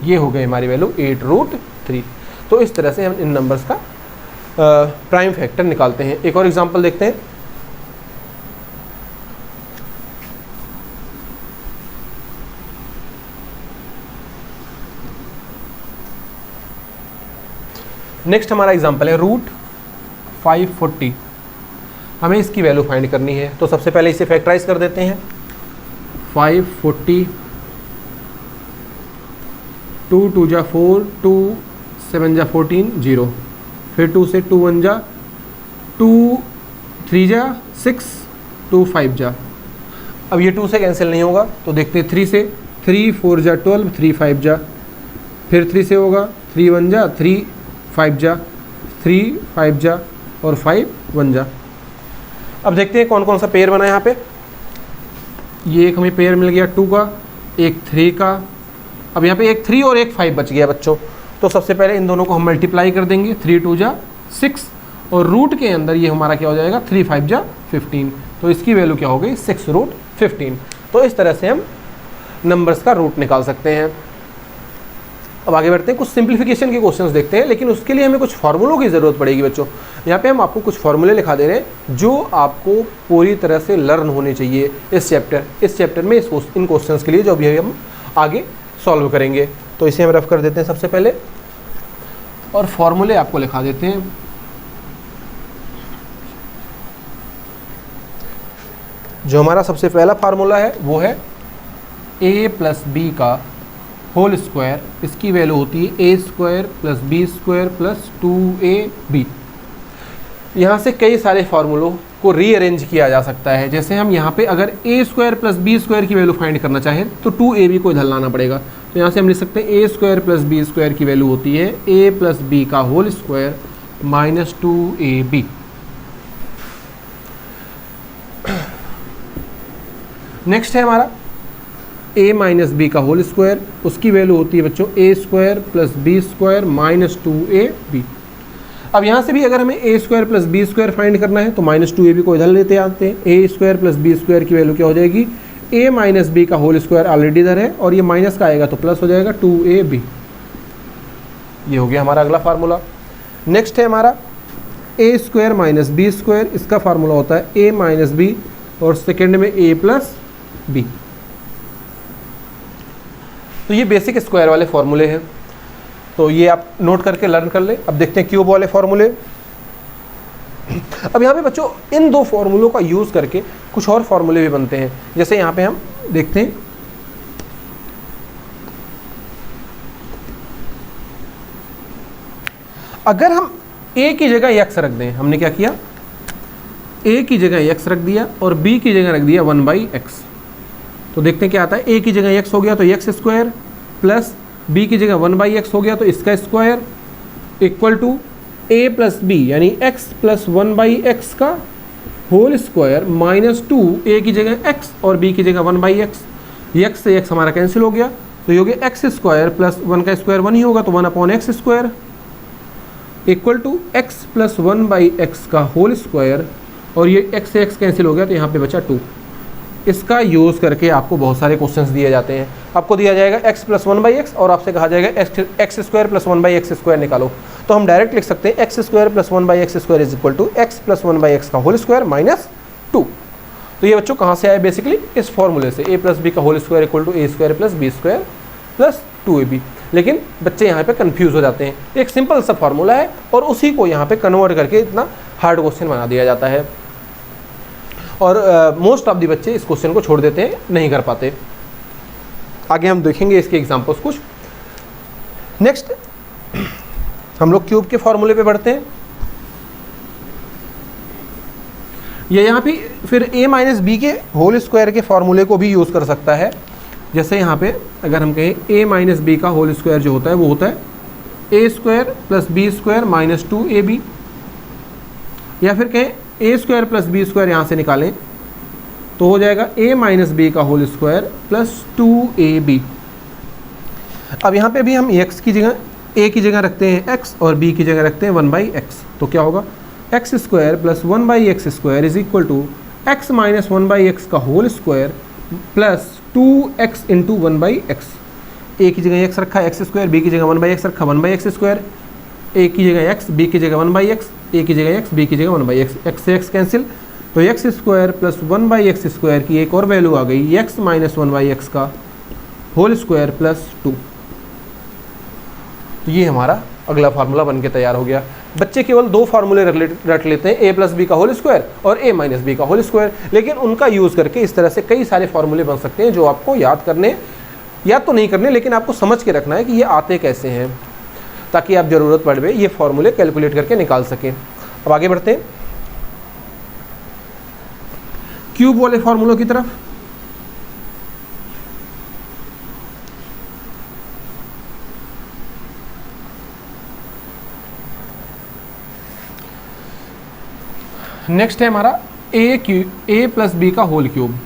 ये हो गई हमारी वैल्यू 8√3। तो इस तरह से हम इन नंबर्स का प्राइम फैक्टर निकालते हैं। एक और एग्जांपल देखते हैं। नेक्स्ट हमारा एग्जांपल है रूट 540। हमें इसकी वैल्यू फाइंड करनी है। तो सबसे पहले इसे फैक्टराइज कर देते हैं। 540, 2 2 जा 4, 2 7 जा 14, 0, फिर 2 से 2 1 जा 2, 3 जा 6, 2 5 जा। अब ये 2 से कैंसिल नहीं होगा तो देखते हैं 3 से। 3 4 जा 12, 3 5 जा, फिर 3 से होगा। 3 1 जा 3 5 जा, 3 5 जा और 5 1 जा। अब देखते हैं कौन कौन सा पेयर बना है यहाँ पे। ये एक हमें पेयर मिल गया 2 का, एक 3 का। अब यहाँ पे एक 3 और एक 5 बच गया बच्चों। तो सबसे पहले इन दोनों को हम मल्टीप्लाई कर देंगे। 3 2 जा 6 और रूट के अंदर ये हमारा क्या हो जाएगा? 3 5 जा 15। तो इसकी वैल्यू क्या हो गई? 6√15। तो इस तरह से हम नंबर्स का रूट निकाल सकते हैं। अब आगे बढ़ते हैं, कुछ सिंप्लीफिकेशन के क्वेश्चंस देखते हैं, लेकिन उसके लिए हमें कुछ फार्मूलों की ज़रूरत पड़ेगी बच्चों। यहाँ पे हम आपको कुछ फार्मूले लिखा दे रहे हैं जो आपको पूरी तरह से लर्न होने चाहिए इस चैप्टर में इन क्वेश्चंस के लिए, जो अभी हम आगे सॉल्व करेंगे। तो इसे हम रफ कर देते हैं सबसे पहले और फार्मूले आपको लिखा देते हैं। जो हमारा सबसे पहला फार्मूला है वो है a + b का होल स्क्वायर। इसकी वैल्यू होती है a² + b² + 2ab। यहाँ से कई सारे फार्मूलों को रीअरेंज किया जा सकता है। जैसे हम यहाँ पे अगर a² + b² की वैल्यू फाइंड करना चाहें तो 2ab को इधर लाना पड़ेगा। तो यहाँ से हम लिख सकते हैं a² + b² की वैल्यू होती है a + b का होल स्क्वायर - 2ab। नेक्स्ट है हमारा a - b का होल स्क्वायर। उसकी वैल्यू होती है बच्चों a² + b² - 2ab। अब यहाँ से भी अगर हमें a² + b² फाइंड करना है तो -2ab को इधर लेते आते हैं। a² + b² की वैल्यू क्या हो जाएगी? a - b का होल स्क्वायर ऑलरेडी इधर है और ये माइनस का आएगा तो प्लस हो जाएगा 2ab। ये हो गया हमारा अगला फार्मूला। नेक्स्ट है हमारा a² - b²। इसका फार्मूला होता है a - b और सेकेंड में a + b। तो ये बेसिक स्क्वायर वाले फॉर्मूले हैं, तो ये आप नोट करके लर्न कर ले। अब देखते हैं क्यूब वाले फॉर्मूले। अब यहाँ पे बच्चों इन 2 फॉर्मूलों का यूज़ करके कुछ और फॉर्मूले भी बनते हैं। जैसे यहाँ पे हम देखते हैं, अगर हम a की जगह x रख दें, हमने क्या किया? a की जगह x रख दिया और b की जगह रख दिया 1/x। तो देखते हैं क्या आता है। a की जगह x हो गया तो x स्क्वायर प्लस b की जगह 1/x हो गया तो इसका square equal to a plus B यानी x प्लस 1/x का होल स्क्वायर माइनस 2 a की जगह x और b की जगह 1/x। x से x हमारा कैंसिल हो गया तो ये हो गया x स्क्वायर प्लस 1 का स्क्वायर 1 ही होगा तो 1/x square equal to x plus 1/x का होल स्क्वायर और ये x से x कैंसिल हो गया तो यहाँ पे बचा 2। इसका यूज़ करके आपको बहुत सारे क्वेश्चंस दिए जाते हैं। आपको दिया जाएगा x प्लस 1/x और आपसे कहा जाएगा x square plus 1/x square निकालो। तो हम डायरेक्ट लिख सकते हैं x square plus 1/x square is equal to x plus 1/x का होल स्क्वायर माइनस 2। तो ये बच्चों कहाँ से आए? बेसिकली इस फॉर्मूले से, a प्लस बी का whole square equal to a square plus B square plus 2ab। लेकिन बच्चे यहाँ पे कंफ्यूज हो जाते हैं। एक सिंपल सा फॉर्मूला है और उसी को यहाँ पे कन्वर्ट करके इतना हार्ड क्वेश्चन बना दिया जाता है और मोस्ट ऑफ दी बच्चे इस क्वेश्चन को छोड़ देते हैं, नहीं कर पाते। आगे हम देखेंगे इसके एग्जांपल्स कुछ। नेक्स्ट हम लोग क्यूब के फॉर्मूले पे बढ़ते हैं। ये यहाँ पे फिर a माइनस बी के होल स्क्वायर के फॉर्मूले को भी यूज़ कर सकता है। जैसे यहाँ पे अगर हम कहें a माइनस बी का होल स्क्वायर जो होता है वो होता है a square plus B square minus 2ab, या फिर कहें a square plus B square यहाँ से निकालें तो हो जाएगा a माइनस बी का होल स्क्वायर प्लस 2ab। अब यहाँ पे भी हम x की जगह a की जगह रखते हैं x और b की जगह रखते हैं 1/x। तो क्या होगा? x square plus 1/x square is equal to x minus 1/x का whole square plus 2x into 1/x। a की जगह x रखा x स्क्वायर, b की जगह 1/x रखा 1/x स्क्वायर, a की जगह x, b की जगह 1/x, a की जगह x, b की जगह 1/x। x से x कैंसिल तो x square plus 1/x square की एक और वैल्यू आ गई x माइनस 1/x का होल स्क्वायर प्लस 2। तो ये हमारा अगला फार्मूला बन के तैयार हो गया। बच्चे केवल दो फार्मूले रट लेते हैं, a प्लस बी का होल स्क्वायर और a माइनस बी का होल स्क्वायर, लेकिन उनका यूज़ करके इस तरह से कई सारे फार्मूले बन सकते हैं जो आपको याद तो नहीं करने, लेकिन आपको समझ के रखना है कि ये आते कैसे हैं, ताकि आप ज़रूरत पड़े ये फार्मूले कैलकुलेट करके निकाल सकें। अब आगे बढ़ते हैं क्यूब वाले फार्मूलों की तरफ। नेक्स्ट है हमारा a प्लस बी का होल क्यूब।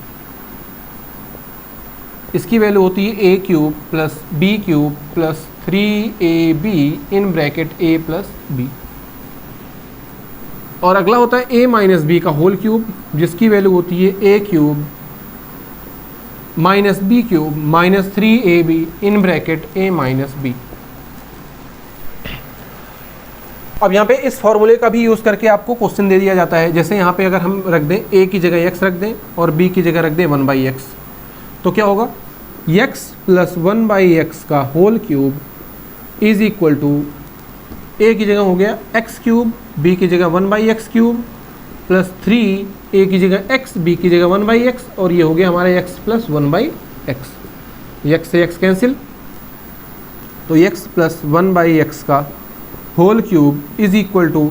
इसकी वैल्यू होती है a cube plus B cube plus 3ab in bracket a plus B. और अगला होता है a माइनस बी का होल क्यूब, जिसकी वैल्यू होती है a cube minus B cube minus 3ab in bracket a minus B. अब यहाँ पे इस फॉर्मूले का भी यूज़ करके आपको क्वेश्चन दे दिया जाता है। जैसे यहाँ पे अगर हम रख दें a की जगह x रख दें और b की जगह रख दें 1/x, तो क्या होगा? x प्लस 1/x का whole cube is equal to a की जगह हो गया x क्यूब, b की जगह 1/x क्यूब प्लस 3 a की जगह x, b की जगह 1/x और ये हो गया हमारा x प्लस 1/x। x से x कैंसिल तो x प्लस 1/x का whole cube is equal to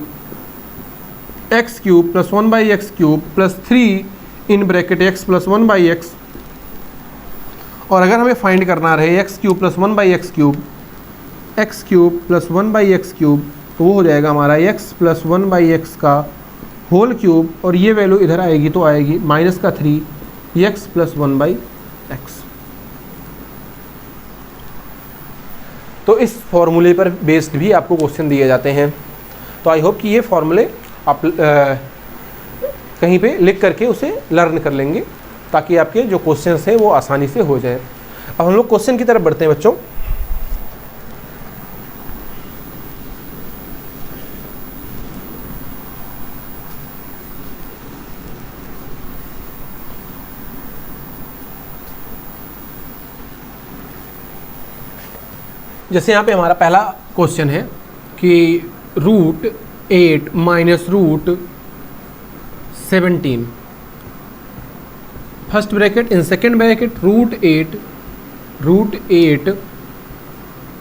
x cube plus 1/x cube plus 3 in bracket x plus 1/x। और अगर हमें फाइंड करना रहे x cube plus 1/x cube, x cube plus 1/x cube, तो वो हो जाएगा हमारा x प्लस 1/x का होल क्यूब और ये वैल्यू इधर आएगी तो आएगी माइनस का 3 x प्लस 1/x। तो इस फॉर्मूले पर बेस्ड भी आपको क्वेश्चन दिए जाते हैं। तो आई होप कि ये फॉर्मूले आप कहीं पे लिख करके उसे लर्न कर लेंगे, ताकि आपके जो क्वेश्चंस हैं वो आसानी से हो जाए। अब हम लोग क्वेश्चन की तरफ बढ़ते हैं बच्चों। जैसे यहाँ पे हमारा पहला क्वेश्चन है कि √8 minus √17, first bracket in second bracket √8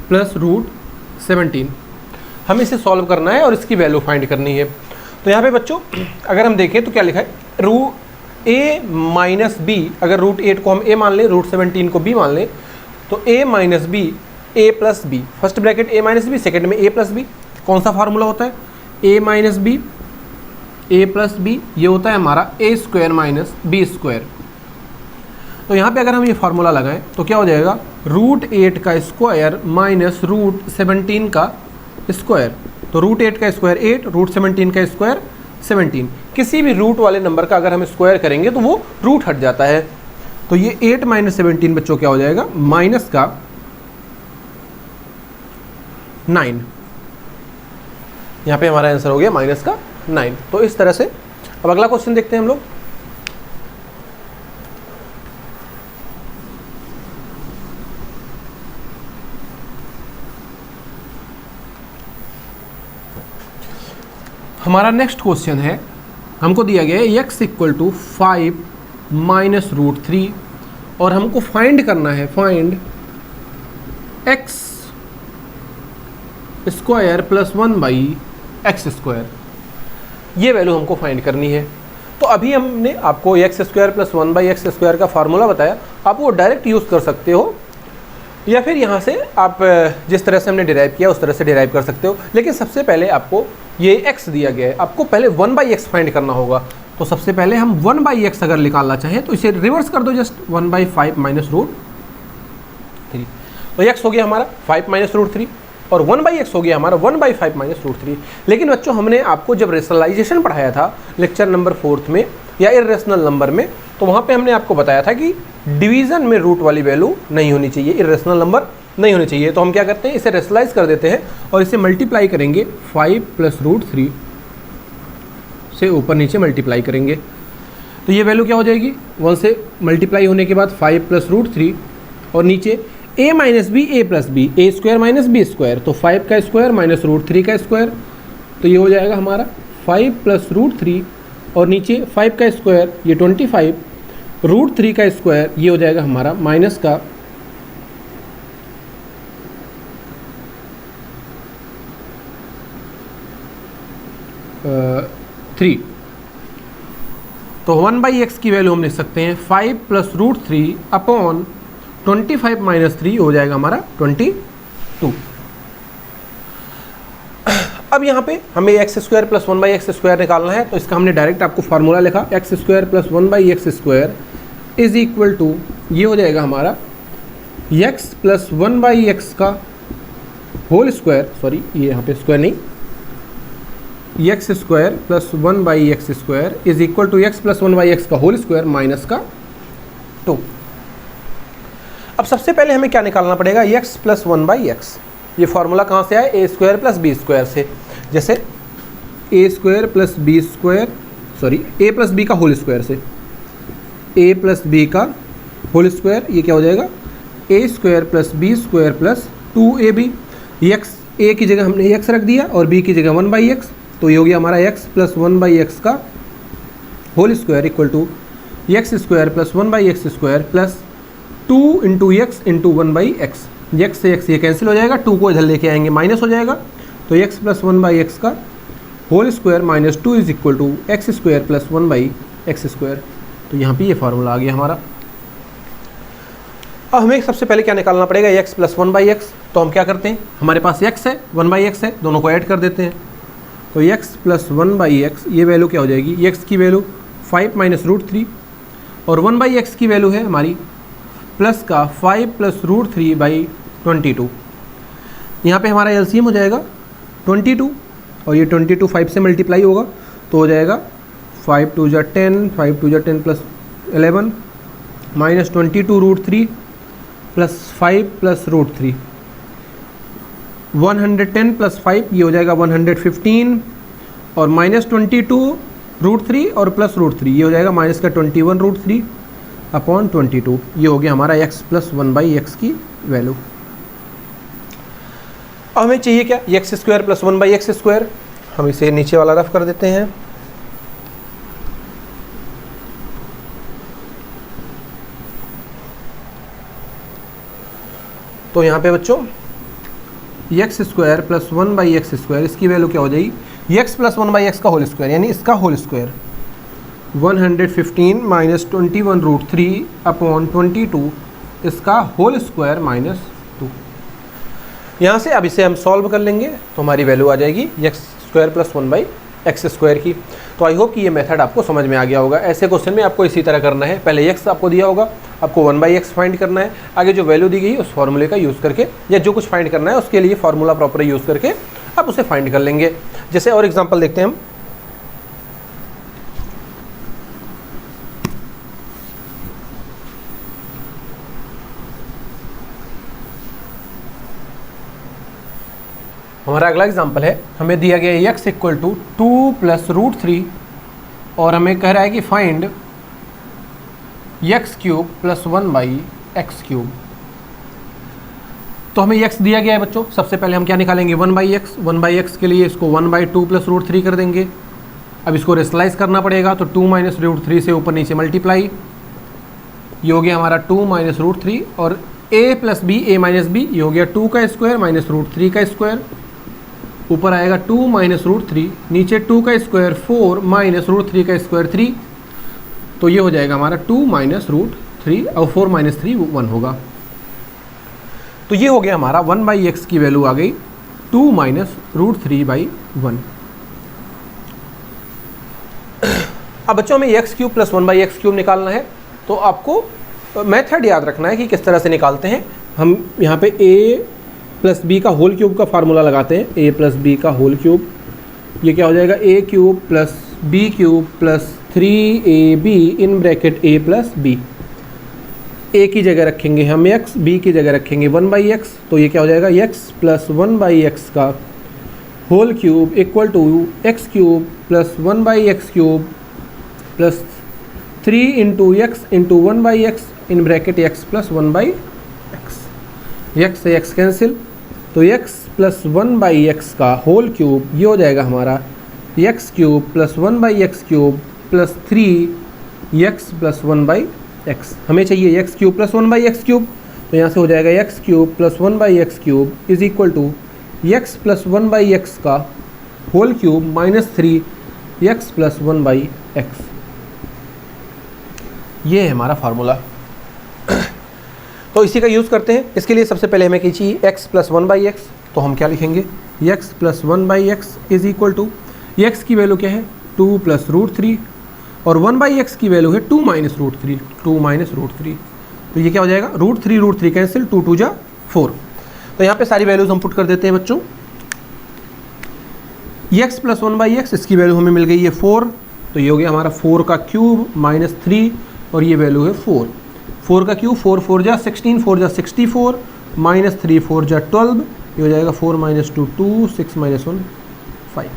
plus √17। हमें इसे सॉल्व करना है और इसकी वैल्यू फाइंड करनी है। तो यहाँ पे बच्चों अगर हम देखें तो क्या लिखा है, रूट ए माइनस बी, अगर रूट 8 को हम ए मान लें, रूट 17 को बी मान लें, तो ए minus B A plus B, first bracket A minus B, second में ए प्लस बी। कौन सा फार्मूला होता है, ए minus B A plus B, ये होता है हमारा ए स्क्वायर माइनस बी स्क्वायर। तो यहाँ पे अगर हम ये फार्मूला लगाएं तो क्या हो जाएगा, रूट 8 का स्क्वायर माइनस रूट 17 का स्क्वायर। तो रूट 8 का स्क्वायर 8, रूट 17 का स्क्वायर 17। किसी भी रूट वाले नंबर का अगर हम स्क्वायर करेंगे तो वो रूट हट जाता है। तो ये 8 माइनस 17 बच्चों क्या हो जाएगा, माइनस का 9। यहाँ पे हमारा आंसर हो गया माइनस का 9। तो इस तरह से अब अगला क्वेश्चन देखते हैं हम लोग। हमारा नेक्स्ट क्वेश्चन है, हमको दिया गया है x equal to 5 minus root 3 और हमको फाइंड करना है, find x square plus 1 by x square. ये वैल्यू हमको फाइंड करनी है। तो अभी हमने आपको x square plus 1 by x square का फार्मूला बताया, आप वो डायरेक्ट यूज़ कर सकते हो या फिर यहाँ से आप जिस तरह से हमने डिराइव किया उस तरह से डिराइव कर सकते हो। लेकिन सबसे पहले आपको ये x दिया गया है, आपको पहले 1 बाई एक्स फाइंड करना होगा। तो सबसे पहले हम 1 बाई एक्स अगर निकालना चाहें तो इसे रिवर्स कर दो, जस्ट 1 बाई 5 माइनस रूट 3। तो x हो गया हमारा 5 माइनस रूट 3 और 1 बाई एक्स हो गया हमारा 1 बाई 5 माइनस रूट 3। लेकिन बच्चों हमने आपको जब रेशनलाइजेशन पढ़ाया था लेक्चर नंबर 4 में या इर्रेशनल नंबर में, तो वहाँ पे हमने आपको बताया था कि डिवीज़न में रूट वाली वैल्यू नहीं होनी चाहिए, इर्रेशनल नंबर नहीं होनी चाहिए। तो हम क्या करते हैं, इसे रेशनलाइज कर देते हैं और इसे मल्टीप्लाई करेंगे 5 प्लस रूट 3 से ऊपर नीचे मल्टीप्लाई करेंगे। तो ये वैल्यू क्या हो जाएगी, 1 से मल्टीप्लाई होने के बाद 5 प्लस रूट 3 और नीचे a minus B A plus B, A square minus B square. तो 5 का स्क्वायर माइनस रूट 3 का स्क्वायर, तो ये हो जाएगा हमारा 5 प्लस रूट 3 और नीचे 5 का स्क्वायर ये 25, रूट 3 का स्क्वायर ये हो जाएगा हमारा माइनस का 3। तो 1 बाई एक्स की वैल्यू हम लिख सकते हैं 5 प्लस रूट 3 अपॉन 25 माइनस 3 हो जाएगा हमारा 22। अब यहाँ पे हमें x square plus 1 by x square निकालना है, तो इसका हमने डायरेक्ट आपको फार्मूला लिखा, x square plus 1 by x square is equal to, ये हो जाएगा हमारा एक्स प्लस 1 बाई एक्स का होल स्क्वायर, सॉरी ये यहाँ पे स्क्वायर नहीं, x square plus 1 by x square is equal to x plus 1 by x का होल स्क्वायर माइनस का 2। अब सबसे पहले हमें क्या निकालना पड़ेगा, एक्स प्लस 1 बाई एक्स। ये फार्मूला कहाँ से आया, A square plus B square से। जैसे A square plus B square, sorry A plus B का होल स्क्वायर से, ए प्लस बी का होल स्क्वायर, ये क्या हो जाएगा A square plus B square plus 2ab। X A की जगह हमने एक्स रख दिया और बी की जगह 1 बाई एक्स, तो ये हो गया हमारा एक्स प्लस 1 बाई एक्स का whole square equal to x square plus 1 by x square plus 2 into x into 1 by x. X से एक्स ये कैंसिल हो जाएगा, 2 को इधर लेके आएंगे माइनस हो जाएगा, तो एक्स प्लस 1 बाई एक्स का whole square minus 2 is equal to x square plus 1 by x square. तो यहाँ पे ये फार्मूला आ गया हमारा। अब हमें सबसे पहले क्या निकालना पड़ेगा, एक्स प्लस 1 बाई एक्स। तो हम क्या करते हैं, हमारे पास एक्स है 1 बाई एक्स है, दोनों को ऐड कर देते हैं। तो एक्स प्लस 1 बाई एक्स, ये वैल्यू क्या हो जाएगी, एक्स की वैल्यू 5 माइनस रूट 3 और 1 बाई एक्स की वैल्यू है हमारी प्लस का 5 प्लस रूट 3 बाई 22। यहाँ पे हमारा एलसीएम हो जाएगा 22 और ये 22 5 से मल्टीप्लाई होगा, तो हो जाएगा 5 2 जा 10, 5 2 जा 10 plus 11 minus 22 root 3 plus 5 plus root 3, 110 plus 5 ये हो जाएगा 115 और माइनस 22 रूट 3 और प्लस रूट 3 ये हो जाएगा माइनस का 21 रूट 3 अपॉन 22। ये हो गया हमारा x प्लस 1 बाई एक्स की वैल्यू। अब हमें चाहिए क्या, x square plus 1 by x square. हम इसे नीचे वाला रफ कर देते हैं। तो यहाँ पे बच्चों x square plus 1 by x square, इसकी वैल्यू क्या हो जाएगी, x प्लस 1/x का होल स्क्वायर यानी इसका होल स्क्वायर 115 माइनस 21√3 अपॉन 22 इसका होल स्क्वायर माइनस 2। यहाँ से अब इसे हम सॉल्व कर लेंगे तो हमारी वैल्यू आ जाएगी x² प्लस 1/x² की। तो आई होप कि ये मेथड आपको समझ में आ गया होगा। ऐसे क्वेश्चन में आपको इसी तरह करना है, पहले x आपको दिया होगा, आपको 1/x फाइंड करना है, आगे जो वैल्यू दी गई है उस फॉर्मूले का यूज़ करके या जो कुछ फाइंड करना है उसके लिए फार्मूला प्रॉपर यूज़ करके आप उसे फाइंड कर लेंगे। जैसे और एग्जांपल देखते हैं हम। हमारा अगला एग्जांपल है, हमें दिया गया है x इक्वल टू 2 प्लस √3 और हमें कह रहा है कि फाइंड x³ प्लस 1/x³। तो हमें x दिया गया है बच्चों, सबसे पहले हम क्या निकालेंगे 1/x। 1/x के लिए इसको 1/2 प्लस √3 कर देंगे। अब इसको रेशनलाइज करना पड़ेगा तो 2 माइनस √3 से ऊपर नीचे मल्टीप्लाई, ये हो गया हमारा 2 माइनस √3 और a plus b a minus b, ये हो गया 2 का स्क्वायर माइनस √3 का स्क्वायर, ऊपर आएगा 2 माइनस √3, नीचे 2 का स्क्वायर 4 माइनस √3 का स्क्वायर 3, तो ये हो जाएगा हमारा 2 माइनस √3 और 4 माइनस 3 1 होगा। तो ये हो गया हमारा 1/x की वैल्यू आ गई 2 माइनस √3/1। अब बच्चों में x³ प्लस 1/x³ निकालना है तो आपको मेथड याद रखना है कि किस तरह से निकालते हैं। हम यहाँ पे a प्लस b का होल क्यूब का फार्मूला लगाते हैं, a प्लस b का होल क्यूब, ये क्या हो जाएगा a³ plus b³ plus 3ab in bracket a plus b। a की जगह रखेंगे हम x, b की जगह रखेंगे 1/x, तो ये क्या हो जाएगा x प्लस 1/x का whole cube equal to x³ plus 1/x³ plus 3 into x into 1/x in bracket x plus 1/x। x से x कैंसिल, तो x प्लस 1/x का होल क्यूब ये हो जाएगा हमारा x³ plus 1/x³ plus 3x plus 1/x। हमें चाहिए x³ plus 1/x³, तो यहाँ से हो जाएगा x³ plus 1/x³ is equal to x plus 1/x का whole cube minus 3x plus 1/x। ये है हमारा फार्मूला। तो इसी का यूज़ करते हैं। इसके लिए सबसे पहले हमें चाहिए x प्लस 1/x, तो हम क्या लिखेंगे x plus 1/x is equal to x की वैल्यू क्या है 2 प्लस √3 और 1/x की वैल्यू है 2 माइनस √3, 2 माइनस √3, तो ये क्या हो जाएगा √3 कैंसिल, 2 2 जा 4। तो यहाँ पे सारी वैल्यूज हम पुट कर देते हैं बच्चों। x प्लस 1/x इसकी वैल्यू हमें मिल गई है 4, तो ये हो गया हमारा 4 का क्यूब माइनस 3 और ये वैल्यू है 4। 4 का क्यूब 4 4 जा 16, 4 जा 64 माइनस 3 4 जा 12, ये हो जाएगा 4 माइनस 2 2, 6 माइनस 1 5।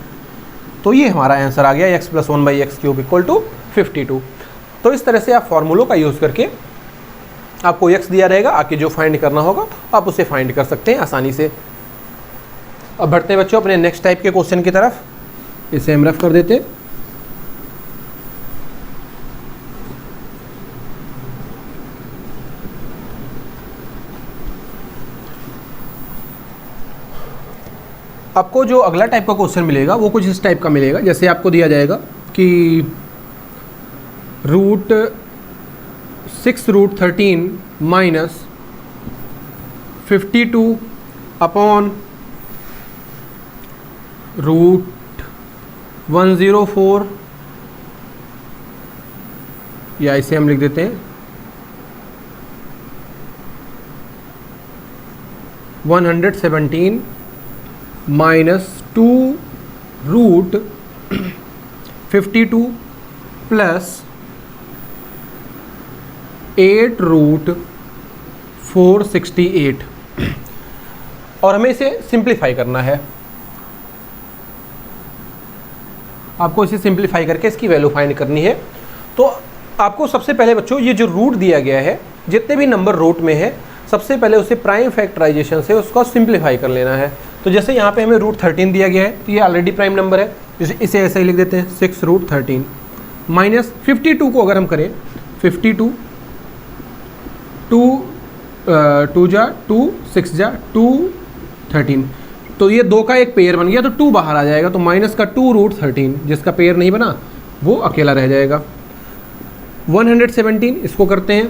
तो ये हमारा आंसर आ गया x plus 1/x³ equal to 52। तो इस तरह से आप फॉर्मूलों का यूज़ करके आपको x दिया रहेगा, आके जो फाइंड करना होगा आप उसे फाइंड कर सकते हैं आसानी से। अब बढ़ते हैं बच्चों अपने नेक्स्ट टाइप के क्वेश्चन की तरफ। इसे हम रफ कर देते हैं। आपको जो अगला टाइप का क्वेश्चन मिलेगा वो कुछ इस टाइप का मिलेगा, जैसे आपको दिया जाएगा कि √6√13 माइनस 52 अपॉन √104, या इसे हम लिख देते हैं 117 माइनस 2√52 प्लस 8√468 और हमें इसे सिंप्लीफाई करना है। आपको इसे सिंप्लीफाई करके इसकी वैल्यू फाइंड करनी है। तो आपको सबसे पहले बच्चों ये जो रूट दिया गया है, जितने भी नंबर रूट में है सबसे पहले उसे प्राइम फैक्टराइजेशन से उसको सिंप्लीफाई कर लेना है। तो जैसे यहाँ पे हमें √13 दिया गया है, तो ये ऑलरेडी प्राइम नंबर है, इसे ऐसे ही लिख देते हैं 6√13 माइनस 52 को अगर हम करें 52 2 2 जा 2 6 जा 2 13 तो ये 2 का एक पेयर बन गया, तो 2 बाहर आ जाएगा, तो माइनस का 2√13, जिसका पेयर नहीं बना वो अकेला रह जाएगा। 117 इसको करते हैं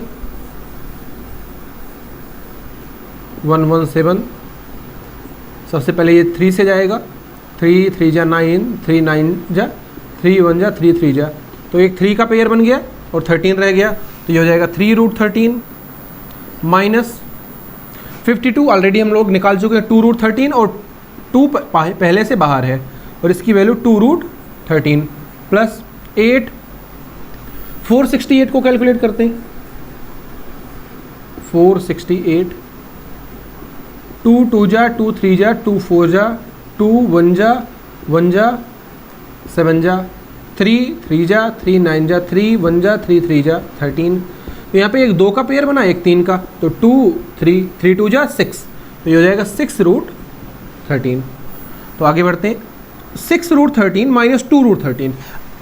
117, सबसे पहले ये 3 से जाएगा, 3 3 जा 9, 3 9 जा 3 1 जा 3 3 जा, तो एक 3 का पेयर बन गया और 13 रह गया, तो ये हो जाएगा 3√13 माइनस 52 ऑलरेडी हम लोग निकाल चुके हैं 2√13 और 2 पहले से बाहर है और इसकी वैल्यू 2√13 प्लस 8, 468 को कैलकुलेट करते हैं 468, 2 2 जा 2 3 जा 2 4 जा 2 1 जा 1 जा 7 जा 3 3 जा 3 9 जा 3 1 जा 3 3 जा 13, तो यहाँ पे एक 2 का पेयर बना एक 3 का, तो 2 3 3 2 जा 6, तो ये हो जाएगा 6√13। तो आगे बढ़ते हैं 6√13 माइनस 2√13,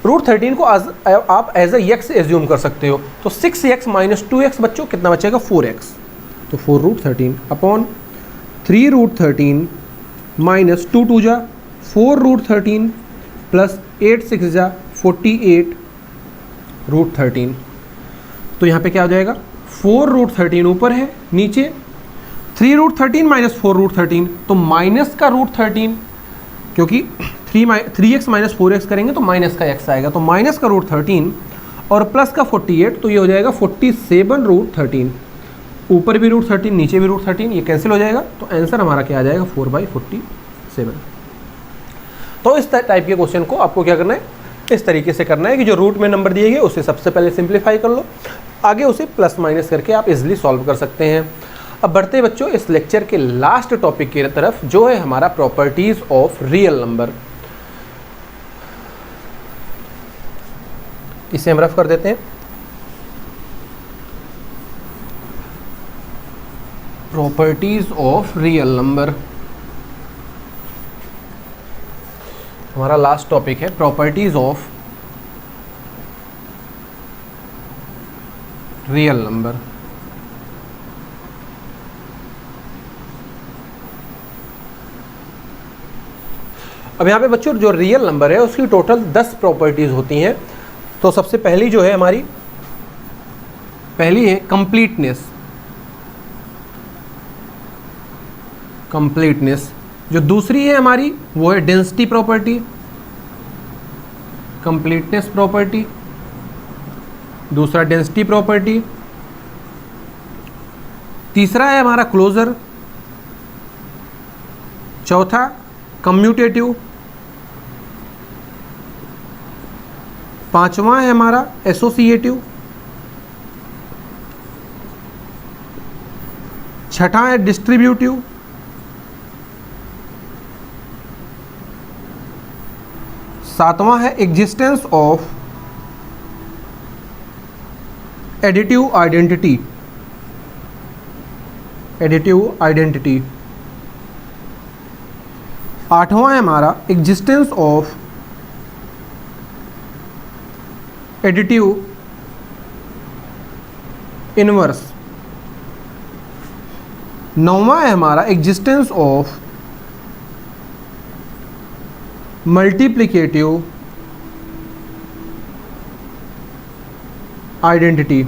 √13 को आप एज अ एक्स एज्यूम कर सकते हो, तो 6x माइनस 2x बच्चों कितना बचेगा 4x, तो 4√13 अपॉन 3√13 माइनस 2 2 जा 4√13 प्लस 8 6 जा 48√13, तो यहाँ पे क्या हो जाएगा 4√13 ऊपर है, नीचे 3√13 माइनस 4√13, तो माइनस का √13, क्योंकि 3x माइनस 4x करेंगे तो माइनस का x आएगा, तो माइनस का √13 और प्लस का 48, तो ये हो जाएगा 47√13, ऊपर भी √13 नीचे भी √13, ये कैंसिल हो जाएगा, तो आंसर हमारा क्या आ जाएगा 4/47। तो इस टाइप के क्वेश्चन को आपको क्या करना है, इस तरीके से करना है कि जो रूट में नंबर दिए गए उसे सबसे पहले सिंप्लीफाई कर लो, आगे उसे प्लस माइनस करके आप इजीली सॉल्व कर सकते हैं। अब बढ़ते बच्चों इस लेक्चर के लास्ट टॉपिक की तरफ, जो है हमारा प्रॉपर्टीज ऑफ रियल नंबर। इसे हम रफ कर देते हैं, प्रॉपर्टीज ऑफ रियल नंबर हमारा लास्ट टॉपिक है, प्रॉपर्टीज ऑफ रियल नंबर। अब यहाँ पे बच्चों जो रियल नंबर है उसकी टोटल 10 प्रॉपर्टीज होती हैं। तो सबसे पहली जो है हमारी, पहली है कंप्लीटनेस, कंप्लीटनेस। जो दूसरी है हमारी वो है डेंसिटी प्रॉपर्टी, कंप्लीटनेस प्रॉपर्टी, दूसरा डेंसिटी प्रॉपर्टी, तीसरा है हमारा क्लोजर, चौथा कम्यूटेटिव, पांचवा है हमारा एसोसिएटिव, छठा है डिस्ट्रीब्यूटिव, सातवां है existence of additive identity, additive identity, आठवां है हमारा एग्जिस्टेंस ऑफ एडिटिव इनवर्स, नौवां है हमारा एग्जिस्टेंस ऑफ मल्टीप्लिकेटिव आइडेंटिटी,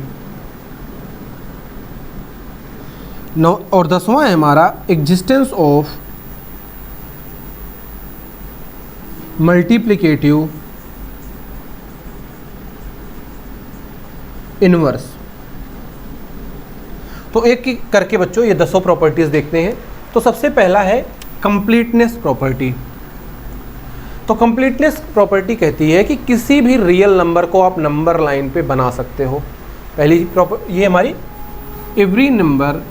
नौ और 10वां है हमारा एग्जिस्टेंस ऑफ मल्टीप्लिकेटिव इनवर्स। तो एक एक करके बच्चों ये 10 प्रॉपर्टीज देखते हैं। तो सबसे पहला है कंप्लीटनेस प्रॉपर्टी। तो कंप्लीटनेस प्रॉपर्टी कहती है कि किसी भी रियल नंबर को आप नंबर लाइन पे बना सकते हो। पहली ये हमारी every number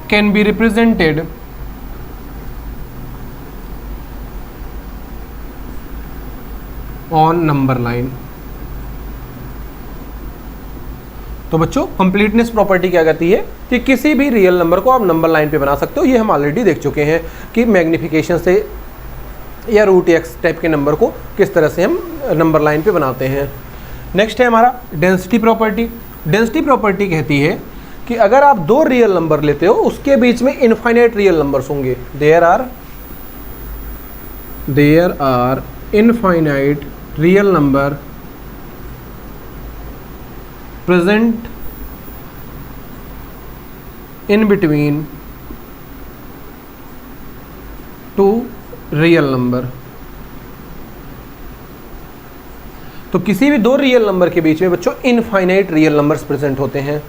can be represented on number line. तो बच्चों कंप्लीटनेस प्रॉपर्टी क्या कहती है कि किसी भी रियल नंबर को आप नंबर लाइन पे बना सकते हो। ये हम ऑलरेडी देख चुके हैं कि मैग्निफिकेशन से या √x टाइप के नंबर को किस तरह से हम नंबर लाइन पे बनाते हैं। नेक्स्ट है हमारा डेंसिटी प्रॉपर्टी। डेंसिटी प्रॉपर्टी कहती है कि अगर आप दो रियल नंबर लेते हो उसके बीच में इनफाइनाइट रियल नंबर्स होंगे। There are infinite real number present in between two real number. तो किसी भी दो रियल नंबर के बीच में बच्चों इनफाइनाइट रियल नंबर्स प्रेजेंट होते हैं।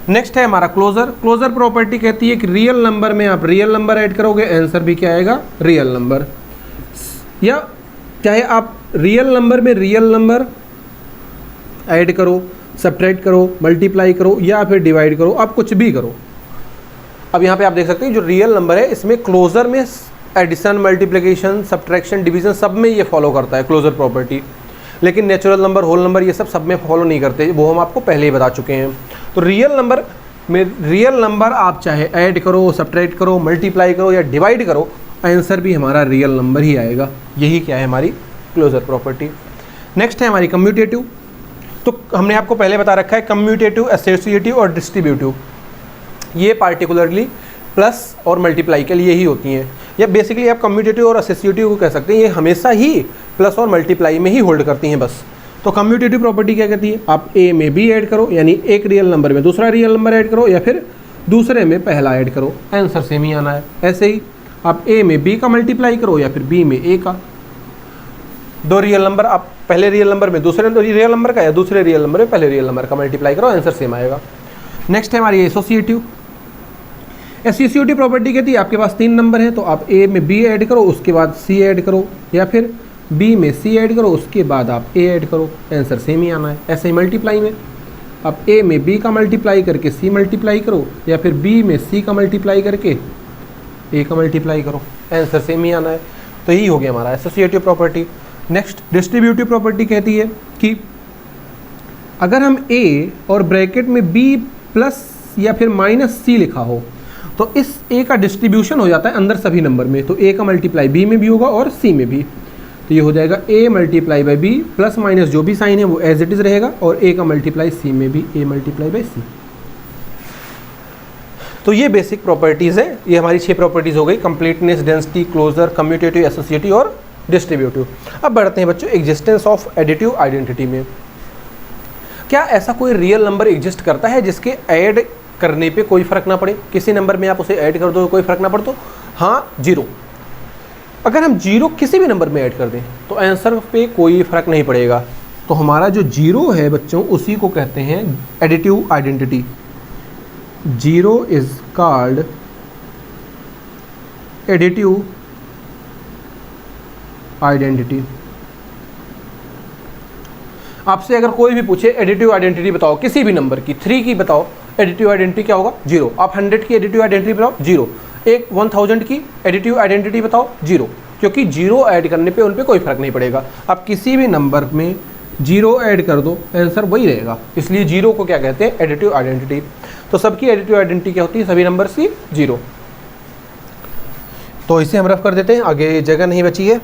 नेक्स्ट है हमारा क्लोजर। क्लोजर प्रॉपर्टी कहती है कि रियल नंबर में आप रियल नंबर ऐड करोगे, आंसर भी क्या आएगा, रियल नंबर। या चाहे आप रियल नंबर में रियल नंबर ऐड करो, सब्ट्रैक्ट करो, मल्टीप्लाई करो या फिर डिवाइड करो, आप कुछ भी करो। अब यहाँ पे आप देख सकते हैं जो रियल नंबर है इसमें क्लोजर में एडिशन, मल्टीप्लिकेशन, सब्ट्रैक्शन, डिवीजन सब में ये फॉलो करता है क्लोजर प्रॉपर्टी। लेकिन नेचुरल नंबर, होल नंबर ये सब में फॉलो नहीं करते, वो हम आपको पहले ही बता चुके हैं। तो रियल नंबर में रियल नंबर आप चाहे ऐड करो, सब्ट्रैक्ट करो, मल्टीप्लाई करो या डिवाइड करो, आंसर भी हमारा रियल नंबर ही आएगा। यही क्या है हमारी क्लोजर प्रॉपर्टी। नेक्स्ट है हमारी कम्यूटेटिव। तो हमने आपको पहले बता रखा है कम्यूटेटिव, एसोसिएटिव और डिस्ट्रीब्यूटिव ये पार्टिकुलरली प्लस और मल्टीप्लाई के लिए ही होती हैं। या बेसिकली आप कम्यूटेटिव और एसोसिएटिव को कह सकते हैं, ये हमेशा ही प्लस और मल्टीप्लाई में ही होल्ड करती हैं बस। तो कम्यूटेटिव प्रॉपर्टी क्या कहती है, आप ए में बी ऐड करो, यानी एक रियल नंबर में दूसरा रियल नंबर ऐड करो या फिर दूसरे में पहला ऐड करो, आंसर सेम ही आना है। ऐसे ही आप ए में बी का मल्टीप्लाई करो या फिर बी में ए का। दो रियल नंबर आप पहले रियल नंबर में दूसरे रियल नंबर का या दूसरे रियल नंबर में पहले रियल नंबर का मल्टीप्लाई करो, आंसर सेम आएगा। नेक्स्ट है हमारी एसोसिएटिव। एसोसिएटिव प्रॉपर्टी कहती है आपके पास तीन नंबर हैं तो आप ए में बी ऐड करो, उसके बाद सी ऐड करो या फिर बी में सी ऐड करो, उसके बाद आप ए ऐड करो, आंसर सेम ही आना है। ऐसे ही मल्टीप्लाई में आप ए में बी का मल्टीप्लाई करके सी मल्टीप्लाई करो या फिर बी में सी का मल्टीप्लाई करके ए का मल्टीप्लाई करो, आंसर सेम ही आना है। तो यही हो गया हमारा associative property. Next distributive property कहती है कि अगर हम ए और ब्रैकेट में बी प्लस या फिर माइनस सी लिखा हो तो इस ए का डिस्ट्रीब्यूशन हो जाता है अंदर सभी नंबर में, तो ए का मल्टीप्लाई बी में भी होगा और सी में भी। तो ये हो जाएगा A multiply by B, plus minus जो भी साइन है वो एज इट इज़ रहेगा, और ए का मल्टीप्लाई सी में भी ए मल्टीप्लाई बाई सी। तो ये बेसिक प्रॉपर्टीज़ है, ये हमारी 6 प्रॉपर्टीज़ हो गई, completeness, density, closure, commutative, associative और डिस्ट्रीब्यूटिव। अब बढ़ते हैं बच्चों एग्जिस्टेंस ऑफ एडिटिव आइडेंटिटी में। क्या ऐसा कोई रियल नंबर एग्जिस्ट करता है जिसके ऐड करने पे कोई फ़र्क ना पड़े? किसी नंबर में आप उसे ऐड कर दो कोई फ़र्क ना पड़े? तो हाँ, जीरो। अगर हम जीरो किसी भी नंबर में ऐड कर दें तो आंसर पे कोई फ़र्क नहीं पड़ेगा। तो हमारा जो जीरो है बच्चों उसी को कहते हैं additive identity. Zero is called additive identity. आपसे अगर कोई भी पूछे एडिटिव आइडेंटिटी बताओ किसी भी नंबर की, 3 की बताओ, एडिटिव आइडेंटिटी क्या होगा? जीरो। आप 100 की एडिटिव आइडेंटिटी बताओ, जीरो। एक 1000 की एडिटिव आइडेंटिटी बताओ, जीरो। क्योंकि जीरो ऐड करने पे उन पे कोई फर्क नहीं पड़ेगा। आप किसी भी नंबर में जीरो ऐड कर दो आंसर वही रहेगा, इसलिए जीरो को क्या कहते हैं? Additive identity. तो सबकी एडिटिव आइडेंटिटी क्या होती है? सभी नंबर्स की जीरो। तो इसे हम रफ कर देते हैं, आगे जगह नहीं बची है।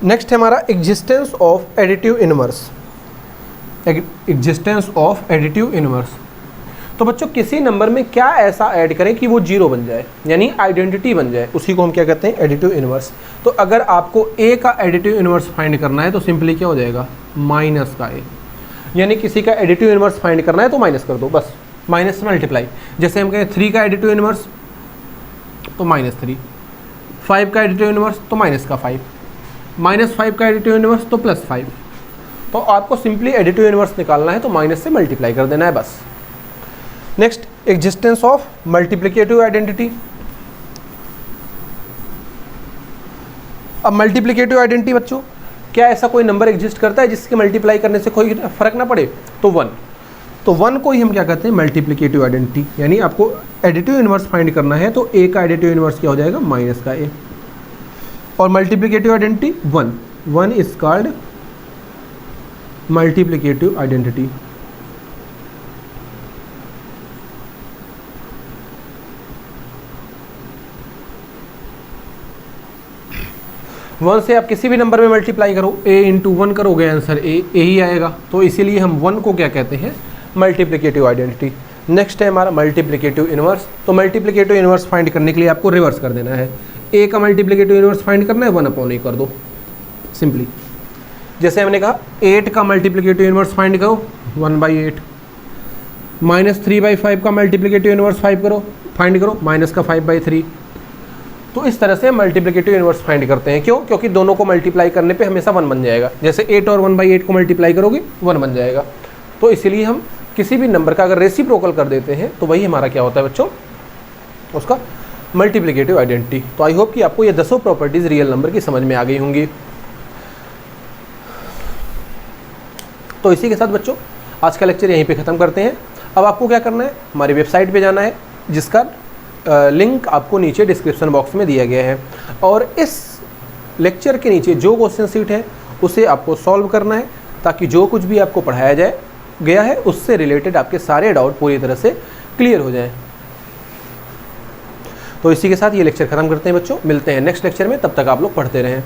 नेक्स्ट है हमारा existence of additive inverse. Existence of additive inverse. तो बच्चों किसी नंबर में क्या ऐसा ऐड करें कि वो जीरो बन जाए, यानी आइडेंटिटी बन जाए, उसी को हम क्या कहते हैं? Additive inverse. तो अगर आपको ए का एडिटिव इनवर्स फाइंड करना है तो सिंपली क्या हो जाएगा? माइनस का ए। यानी किसी का एडिटिव इनवर्स फाइंड करना है तो माइनस कर दो, बस माइनस से मल्टीप्लाई। जैसे हम कहें 3 का एडिटिव इनवर्स तो -3, 5 का एडिटिव इनवर्स तो -5, -5 का एडिटिव इनवर्स तो +5। तो आपको सिंपली एडिटिव इनवर्स निकालना है तो माइनस से मल्टीप्लाई कर देना है बस। Next existence of multiplicative identity. अब मल्टीप्लिकेटिव आइडेंटिटी बच्चों, क्या ऐसा कोई नंबर एग्जिस्ट करता है जिसके मल्टीप्लाई करने से कोई फर्क ना पड़े? तो 1। तो 1 को ही हम क्या कहते हैं? Multiplicative identity. यानी आपको एडिटिव इनवर्स फाइंड करना है तो ए का एडिटिव इनवर्स क्या हो जाएगा? माइनस का ए। और multiplicative identity 1 is called multiplicative identity. 1 से आप किसी भी नंबर में मल्टीप्लाई करो, a इंटू 1 करोगे आंसर a ही आएगा। तो इसीलिए हम 1 को क्या कहते हैं, मल्टीप्लिकेटिव आइडेंटिटी। नेक्स्ट है हमारा मल्टीप्लिकेटिव इनवर्स। तो मल्टीप्लिकेटिव इनवर्स फाइंड करने के लिए आपको रिवर्स कर देना है, a का मल्टीप्लिकेटिव इनवर्स फाइंड करना है 1/a कर दो सिंपली। जैसे हमने कहा 8 का मल्टीप्लिकेटिव इनवर्स फाइंड करो 1/8, -3/5 का मल्टीप्लिकेटिव इनवर्स फाइंड करो माइनस का 5/3। तो इस तरह से मल्टीप्लिकेटिव इनवर्स फाइंड करते हैं। क्यों? क्योंकि दोनों को मल्टीप्लाई करने पे हमेशा 1 बन जाएगा। जैसे 8 और 1/8 को मल्टीप्लाई करोगे 1 बन जाएगा। तो इसीलिए हम किसी भी नंबर का अगर रेसिप्रोकल कर देते हैं तो वही हमारा क्या होता है बच्चों, उसका मल्टीप्लिकेटिव आइडेंटिटी। तो आई होप कि आपको ये 10 प्रॉपर्टीज़ रियल नंबर की समझ में आ गई होंगी। तो इसी के साथ बच्चों आज का लेक्चर यहीं पे ख़त्म करते हैं। अब आपको क्या करना है, हमारी वेबसाइट पे जाना है जिसका लिंक आपको नीचे डिस्क्रिप्शन बॉक्स में दिया गया है, और इस लेक्चर के नीचे जो क्वेश्चन शीट है उसे आपको सॉल्व करना है, ताकि जो कुछ भी आपको पढ़ाया गया है उससे रिलेटेड आपके सारे डाउट पूरी तरह से क्लियर हो जाएं। तो इसी के साथ ये लेक्चर ख़त्म करते हैं बच्चों, मिलते हैं नेक्स्ट लेक्चर में, तब तक आप लोग पढ़ते रहें।